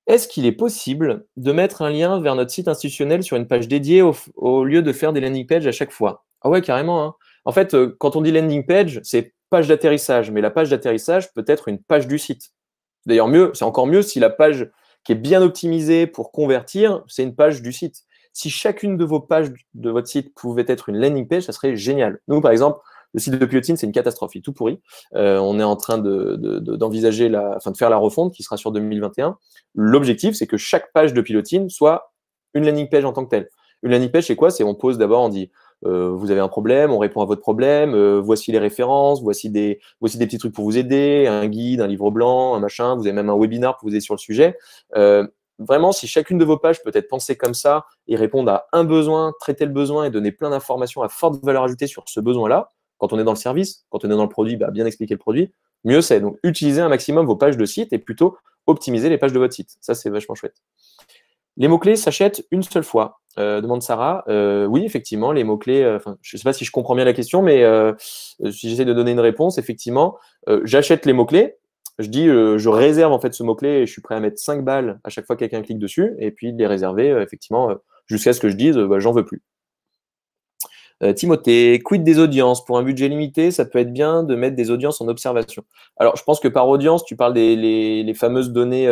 Est-ce qu'il est possible de mettre un lien vers notre site institutionnel sur une page dédiée au lieu de faire des landing pages à chaque fois? Ah ouais, carrément, hein. En fait, quand on dit landing page, c'est page d'atterrissage, mais la page d'atterrissage peut être une page du site. D'ailleurs, c'est encore mieux si la page qui est bien optimisée pour convertir, c'est une page du site. Si chacune de vos pages de votre site pouvait être une landing page, ça serait génial. Nous, par exemple, le site de Piotine, c'est une catastrophe, il est tout pourri. On est en train d'envisager de faire la refonte qui sera sur 2021. L'objectif, c'est que chaque page de Pilotine soit une landing page en tant que telle. Une landing page, c'est quoi? C'est on pose d'abord, on dit vous avez un problème, on répond à votre problème, voici les références, voici des petits trucs pour vous aider, un guide, un livre blanc, un machin, vous avez même un webinar pour vous aider sur le sujet. Vraiment, si chacune de vos pages peut être pensée comme ça et répondre à un besoin, traiter le besoin et donner plein d'informations à forte valeur ajoutée sur ce besoin-là, quand on est dans le service, quand on est dans le produit, bah, bien expliquer le produit, mieux c'est. Donc, utilisez un maximum vos pages de site et plutôt optimiser les pages de votre site. Ça, c'est vachement chouette. Les mots-clés s'achètent une seule fois, demande Sarah. Oui, effectivement, les mots-clés, je ne sais pas si je comprends bien la question, mais si j'essaie de donner une réponse, effectivement, j'achète les mots-clés, je dis, je réserve en fait ce mot-clé et je suis prêt à mettre 5 balles à chaque fois que quelqu'un clique dessus, et puis de les réserver, effectivement, jusqu'à ce que je dise, j'en veux plus. Timothée, quid des audiences? Pour un budget limité, ça peut être bien de mettre des audiences en observation. Alors, je pense que par audience, tu parles les fameuses données,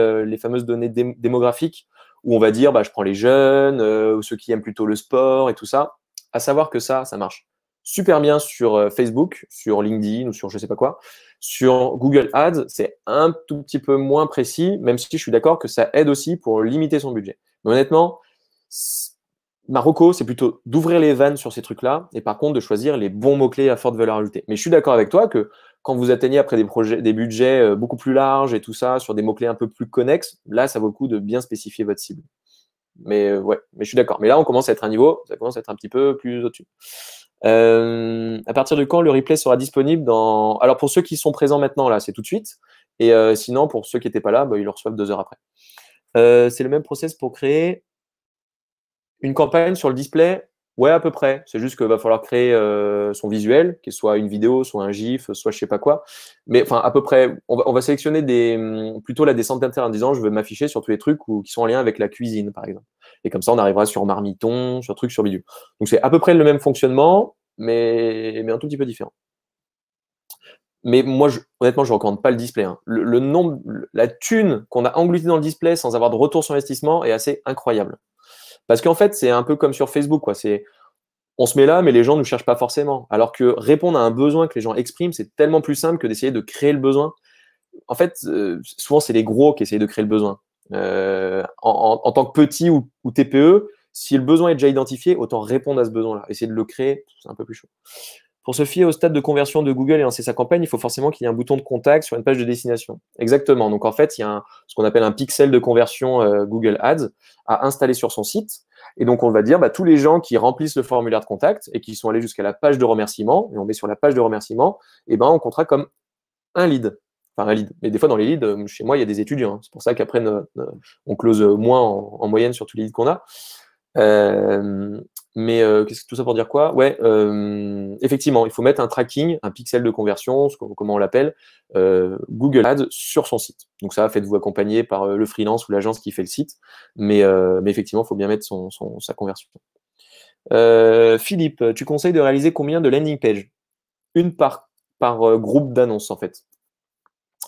démographiques, où on va dire, bah, je prends les jeunes, ou ceux qui aiment plutôt le sport et tout ça. À savoir que ça marche super bien sur Facebook, sur LinkedIn ou sur je sais pas quoi. Sur Google Ads, c'est un tout petit peu moins précis, même si je suis d'accord que ça aide aussi pour limiter son budget. Mais honnêtement, Marocco, c'est plutôt d'ouvrir les vannes sur ces trucs-là et par contre de choisir les bons mots-clés à forte valeur ajoutée. Mais je suis d'accord avec toi que quand vous atteignez après des budgets beaucoup plus larges et tout ça, sur des mots-clés un peu plus connexes, là, ça vaut le coup de bien spécifier votre cible. Mais ouais, mais je suis d'accord. Mais là, on commence à être ça commence à être un petit peu plus au-dessus. À partir de quand le replay sera disponible Alors, pour ceux qui sont présents maintenant, là, c'est tout de suite. Et sinon, pour ceux qui n'étaient pas là, bah, ils le reçoivent 2 heures après. C'est le même process pour créer une campagne sur le display? Ouais, à peu près. C'est juste qu'il va falloir créer son visuel, qu'il soit une vidéo, soit un GIF, soit je sais pas quoi. Mais enfin, à peu près, on va sélectionner plutôt des centres d'intérêt en disant je veux m'afficher sur tous les trucs qui sont en lien avec la cuisine, par exemple. Et comme ça, on arrivera sur Marmiton, sur trucs, sur bidule. Donc, c'est à peu près le même fonctionnement, mais un tout petit peu différent. Mais moi, honnêtement, je ne recommande pas le display, hein. Le nombre, la thune qu'on a engloutie dans le display sans avoir de retour sur investissement est assez incroyable. Parce qu'en fait, c'est un peu comme sur Facebook, quoi. On se met là, mais les gens ne nous cherchent pas forcément. Alors que répondre à un besoin que les gens expriment, c'est tellement plus simple que d'essayer de créer le besoin. En fait, souvent, c'est les gros qui essayent de créer le besoin. En tant que petit ou TPE, si le besoin est déjà identifié, autant répondre à ce besoin-là. Essayer de le créer, c'est un peu plus chaud. Pour se fier au stade de conversion de Google et lancer sa campagne, il faut forcément qu'il y ait un bouton de contact sur une page de destination. Exactement. Donc, en fait, il y a ce qu'on appelle un pixel de conversion Google Ads à installer sur son site. Et donc, on va dire, bah, tous les gens qui remplissent le formulaire de contact et qui sont allés jusqu'à la page de remerciement, et on met sur la page de remerciement, et ben, on comptera comme un lead. Enfin, un lead. Mais des fois, dans les leads, chez moi, il y a des étudiants. C'est pour ça qu'après, on close moins en moyenne sur tous les leads qu'on a. Mais qu'est-ce que tout ça pour dire quoi? Ouais, effectivement, il faut mettre un tracking, un pixel de conversion, comment on l'appelle, Google Ads sur son site. Donc ça, faites-vous accompagner par le freelance ou l'agence qui fait le site. Mais effectivement, il faut bien mettre sa conversion. Philippe, tu conseilles de réaliser combien de landing pages? Une par groupe d'annonces, en fait.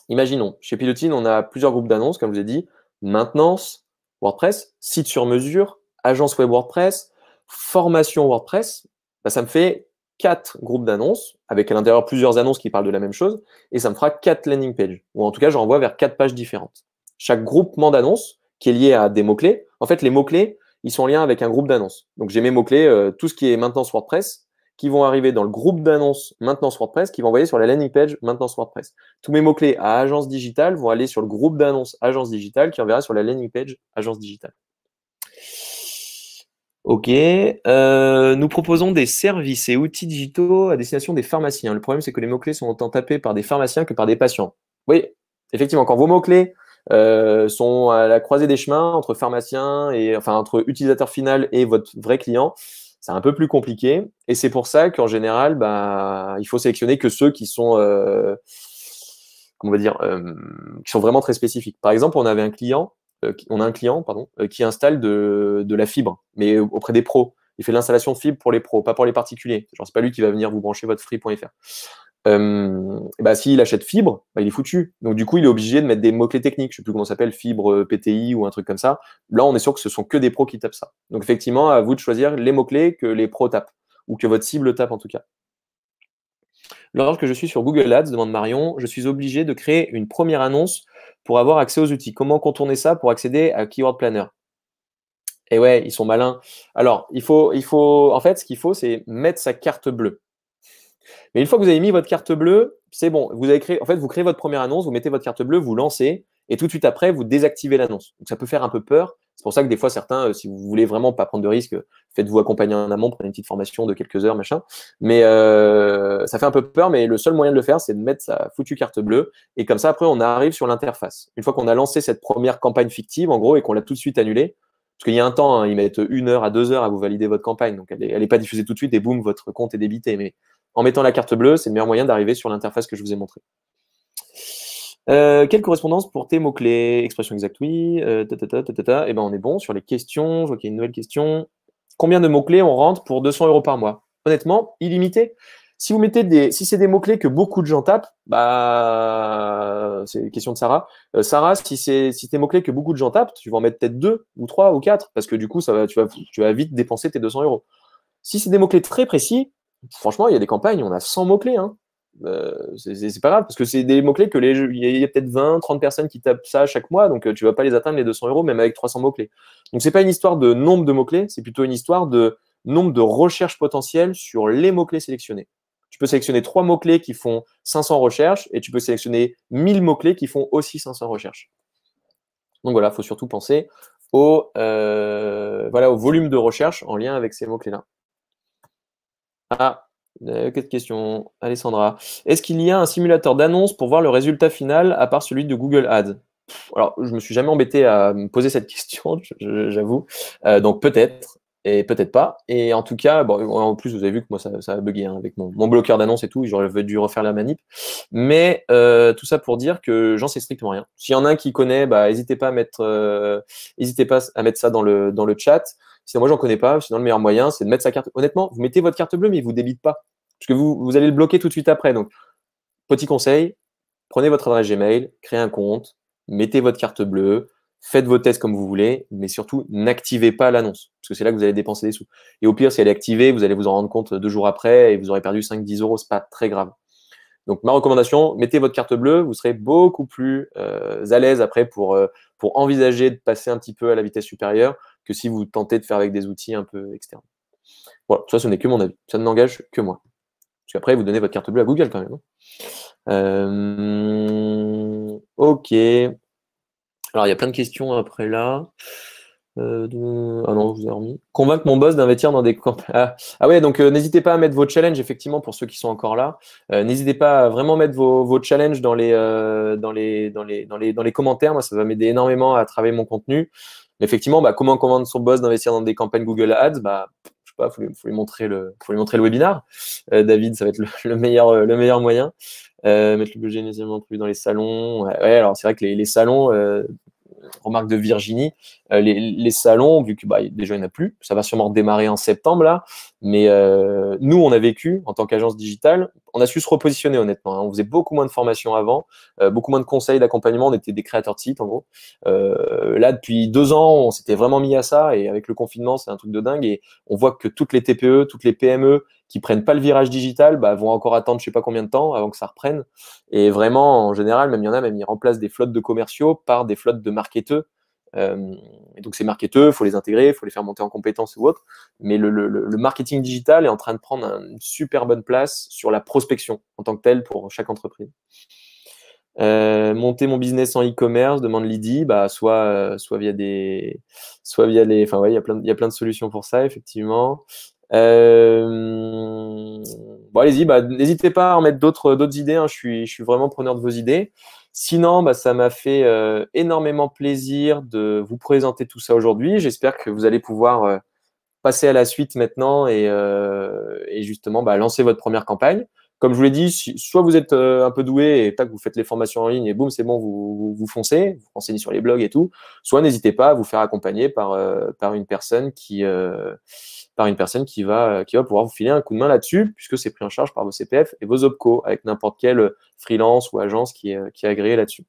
Imaginons, chez Pilotine, on a plusieurs groupes d'annonces, comme je vous ai dit, maintenance, WordPress, site sur mesure, agence web WordPress, formation WordPress. Bah, ça me fait 4 groupes d'annonces, avec à l'intérieur plusieurs annonces qui parlent de la même chose, et ça me fera 4 landing pages, ou en tout cas, je renvoie vers 4 pages différentes. Chaque groupement d'annonces, qui est lié à des mots-clés, en fait, les mots-clés, ils sont en lien avec un groupe d'annonces. Donc, j'ai mes mots-clés, tout ce qui est maintenance WordPress, qui vont arriver dans le groupe d'annonces maintenance WordPress, qui vont envoyer sur la landing page maintenance WordPress. Tous mes mots-clés à agence digitale vont aller sur le groupe d'annonces agence digitale qui enverra sur la landing page agence digitale. Ok. Nous proposons des services et outils digitaux à destination des pharmaciens. Le problème, c'est que les mots-clés sont autant tapés par des pharmaciens que par des patients. Oui, effectivement, quand vos mots-clés sont à la croisée des chemins entre pharmaciens et enfin entre utilisateur final et votre vrai client, c'est un peu plus compliqué. Et c'est pour ça qu'en général, bah, il faut sélectionner que ceux qui sont, comment on va dire, qui sont vraiment très spécifiques. Par exemple, on a un client, qui installe de la fibre, mais auprès des pros. Il fait de l'installation de fibre pour les pros, pas pour les particuliers. Genre, c'est pas lui qui va venir vous brancher votre free.fr. Bah, s'il achète fibre, bah, il est foutu. Donc, du coup, il est obligé de mettre des mots-clés techniques. Je sais plus comment ça s'appelle, fibre PTI ou un truc comme ça. Là, on est sûr que ce sont que des pros qui tapent ça. Donc, effectivement, à vous de choisir les mots-clés que les pros tapent ou que votre cible tape en tout cas. Lorsque je suis sur Google Ads, demande Marion, je suis obligé de créer une première annonce pour avoir accès aux outils. Comment contourner ça pour accéder à Keyword Planner? Et ouais, ils sont malins. Alors, en fait, ce qu'il faut, c'est mettre sa carte bleue. Mais une fois que vous avez mis votre carte bleue, c'est bon. Vous avez créé, en fait, vous créez votre première annonce, vous mettez votre carte bleue, vous lancez, et tout de suite après, vous désactivez l'annonce. Donc, ça peut faire un peu peur. C'est pour ça que des fois, certains, si vous voulez vraiment pas prendre de risques, faites-vous accompagner en amont, prenez une petite formation de quelques heures, machin. Mais ça fait un peu peur, mais le seul moyen de le faire, c'est de mettre sa foutue carte bleue. Et comme ça, après, on arrive sur l'interface. Une fois qu'on a lancé cette première campagne fictive, en gros, et qu'on l'a tout de suite annulée, parce qu'il y a un temps, hein, ils mettent 1 heure à 2 heures à vous valider votre campagne. Donc, elle est pas diffusée tout de suite et boum, votre compte est débité. Mais en mettant la carte bleue, c'est le meilleur moyen d'arriver sur l'interface que je vous ai montrée. Quelle correspondance pour tes mots-clés? Expression exacte, oui. Eh ben, on est bon sur les questions. Je vois qu'il y a une nouvelle question. Combien de mots-clés on rentre pour 200 € par mois? Honnêtement, illimité. Si vous mettez si c'est des mots-clés que beaucoup de gens tapent, bah, c'est une question de Sarah. Sarah, si tes mots-clés que beaucoup de gens tapent, tu vas en mettre peut-être 2 ou 3 ou 4 parce que du coup, tu vas vite dépenser tes 200 €. Si c'est des mots-clés très précis, franchement, il y a des campagnes, on a 100 mots-clés. Hein. C'est pas grave, parce que c'est des mots-clés que il y a peut-être 20, 30 personnes qui tapent ça chaque mois, donc tu vas pas les atteindre les 200 €, même avec 300 mots-clés. Donc, c'est pas une histoire de nombre de mots-clés, c'est plutôt une histoire de nombre de recherches potentielles sur les mots-clés sélectionnés. Tu peux sélectionner 3 mots-clés qui font 500 recherches, et tu peux sélectionner 1000 mots-clés qui font aussi 500 recherches. Donc voilà, il faut surtout penser au volume de recherche en lien avec ces mots-clés-là. Ah, quelle question, Alessandra. Est-ce qu'il y a un simulateur d'annonce pour voir le résultat final à part celui de Google Ads? Alors, je me suis jamais embêté à me poser cette question, j'avoue. Donc peut-être et peut-être pas. Et en tout cas, bon, en plus, vous avez vu que moi, ça a bugué hein, avec mon bloqueur d'annonce et tout. J'aurais dû refaire la manip. Mais tout ça pour dire que j'en sais strictement rien. S'il y en a un qui connaît, bah, n'hésitez pas à mettre ça dans le chat. Sinon, moi, j'en connais pas. Sinon, le meilleur moyen, c'est de mettre sa carte. Honnêtement, vous mettez votre carte bleue, mais il vous débite pas. Parce que vous allez le bloquer tout de suite après. Donc, petit conseil, prenez votre adresse Gmail, créez un compte, mettez votre carte bleue, faites vos tests comme vous voulez, mais surtout, n'activez pas l'annonce. Parce que c'est là que vous allez dépenser des sous. Et au pire, si elle est activée, vous allez vous en rendre compte 2 jours après et vous aurez perdu 5-10 €. C'est pas très grave. Donc, ma recommandation, mettez votre carte bleue, vous serez beaucoup plus à l'aise après pour envisager de passer un petit peu à la vitesse supérieure que si vous tentez de faire avec des outils un peu externes. Voilà, ça, ce n'est que mon avis. Ça ne n'engage que moi. Parce qu'après, vous donnez votre carte bleue à Google quand même. Ok. Alors, il y a plein de questions après là. Ah non, je vous ai remis. Convaincre mon boss d'investir dans des campagnes. Ah ouais, donc n'hésitez pas à mettre vos challenges, effectivement, pour ceux qui sont encore là. N'hésitez pas à vraiment mettre vos challenges dans les commentaires. Moi, ça va m'aider énormément à travailler mon contenu. Mais effectivement, bah, comment convaincre son boss d'investir dans des campagnes Google Ads? Bah, je sais pas, faut lui montrer le webinar. David, ça va être le meilleur moyen. Mettre le budget initialement prévu dans les salons. Ouais, alors c'est vrai que les salons, remarque de Virginie, les salons, vu que bah, déjà il n'y en a plus, ça va sûrement redémarrer en septembre là, mais nous on a vécu en tant qu'agence digitale, on a su se repositionner honnêtement, hein. On faisait beaucoup moins de formations avant, beaucoup moins de conseils d'accompagnement, on était des créateurs de sites en gros. Là depuis 2 ans on s'était vraiment mis à ça et avec le confinement c'est un truc de dingue et on voit que toutes les TPE, toutes les PME qui prennent pas le virage digital bah, vont encore attendre je sais pas combien de temps avant que ça reprenne. Et vraiment, en général, même il y en a, même ils remplacent des flottes de commerciaux par des flottes de marketeurs Et donc, ces marketeurs, il faut les intégrer, il faut les faire monter en compétences ou autre. Mais le marketing digital est en train de prendre une super bonne place sur la prospection en tant que telle pour chaque entreprise. Monter mon business en e-commerce, demande Lydie, bah, soit via les. Enfin, ouais, il y a plein de solutions pour ça, effectivement. Bon, allez-y, bah, n'hésitez pas à en mettre d'autres idées, hein, je suis vraiment preneur de vos idées. Sinon, bah, ça m'a fait énormément plaisir de vous présenter tout ça aujourd'hui. J'espère que vous allez pouvoir passer à la suite maintenant et justement bah, lancer votre première campagne. Comme je vous l'ai dit, soit vous êtes un peu doué et tac, vous faites les formations en ligne et boum, c'est bon, vous foncez, vous renseignez sur les blogs et tout. Soit n'hésitez pas à vous faire accompagner par une personne qui va pouvoir vous filer un coup de main là-dessus, puisque c'est pris en charge par vos CPF et vos OPCO, avec n'importe quel freelance ou agence qui est agréé là-dessus.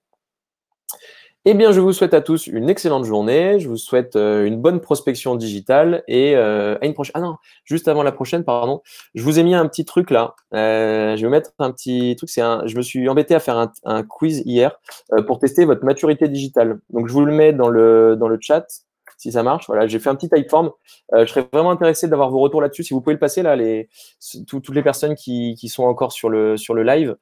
Eh bien, je vous souhaite à tous une excellente journée. Je vous souhaite une bonne prospection digitale et à une prochaine. Ah non, juste avant la prochaine, pardon. Je vous ai mis un petit truc là. Je vais vous mettre un petit truc. Je me suis embêté à faire un quiz hier pour tester votre maturité digitale. Donc, je vous le mets dans le chat si ça marche. Voilà, j'ai fait un petit typeform. Je serais vraiment intéressé d'avoir vos retours là-dessus. Si vous pouvez le passer là, toutes les personnes qui sont encore sur le live.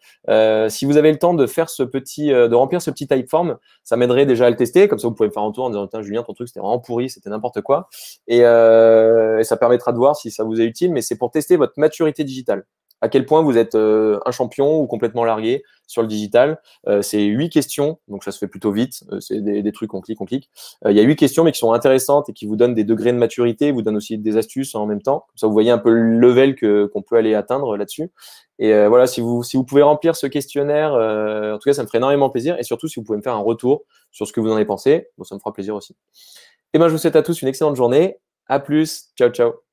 Si vous avez le temps de faire de remplir ce petit typeform, ça m'aiderait déjà à le tester. Comme ça, vous pouvez me faire un tour en disant, Julien, ton truc, c'était vraiment pourri, c'était n'importe quoi. Et ça permettra de voir si ça vous est utile. Mais c'est pour tester votre maturité digitale. À quel point vous êtes un champion ou complètement largué sur le digital. C'est 8 questions, donc ça se fait plutôt vite. C'est des trucs, on clique. Il y a 8 questions, mais qui sont intéressantes et qui vous donnent des degrés de maturité, vous donnent aussi des astuces en même temps. Comme ça, vous voyez un peu le level qu'on peut aller atteindre là-dessus. Et voilà, si vous pouvez remplir ce questionnaire, en tout cas, ça me ferait énormément plaisir. Et surtout, si vous pouvez me faire un retour sur ce que vous en avez pensé, bon, ça me fera plaisir aussi. Et ben, je vous souhaite à tous une excellente journée. À plus. Ciao, ciao.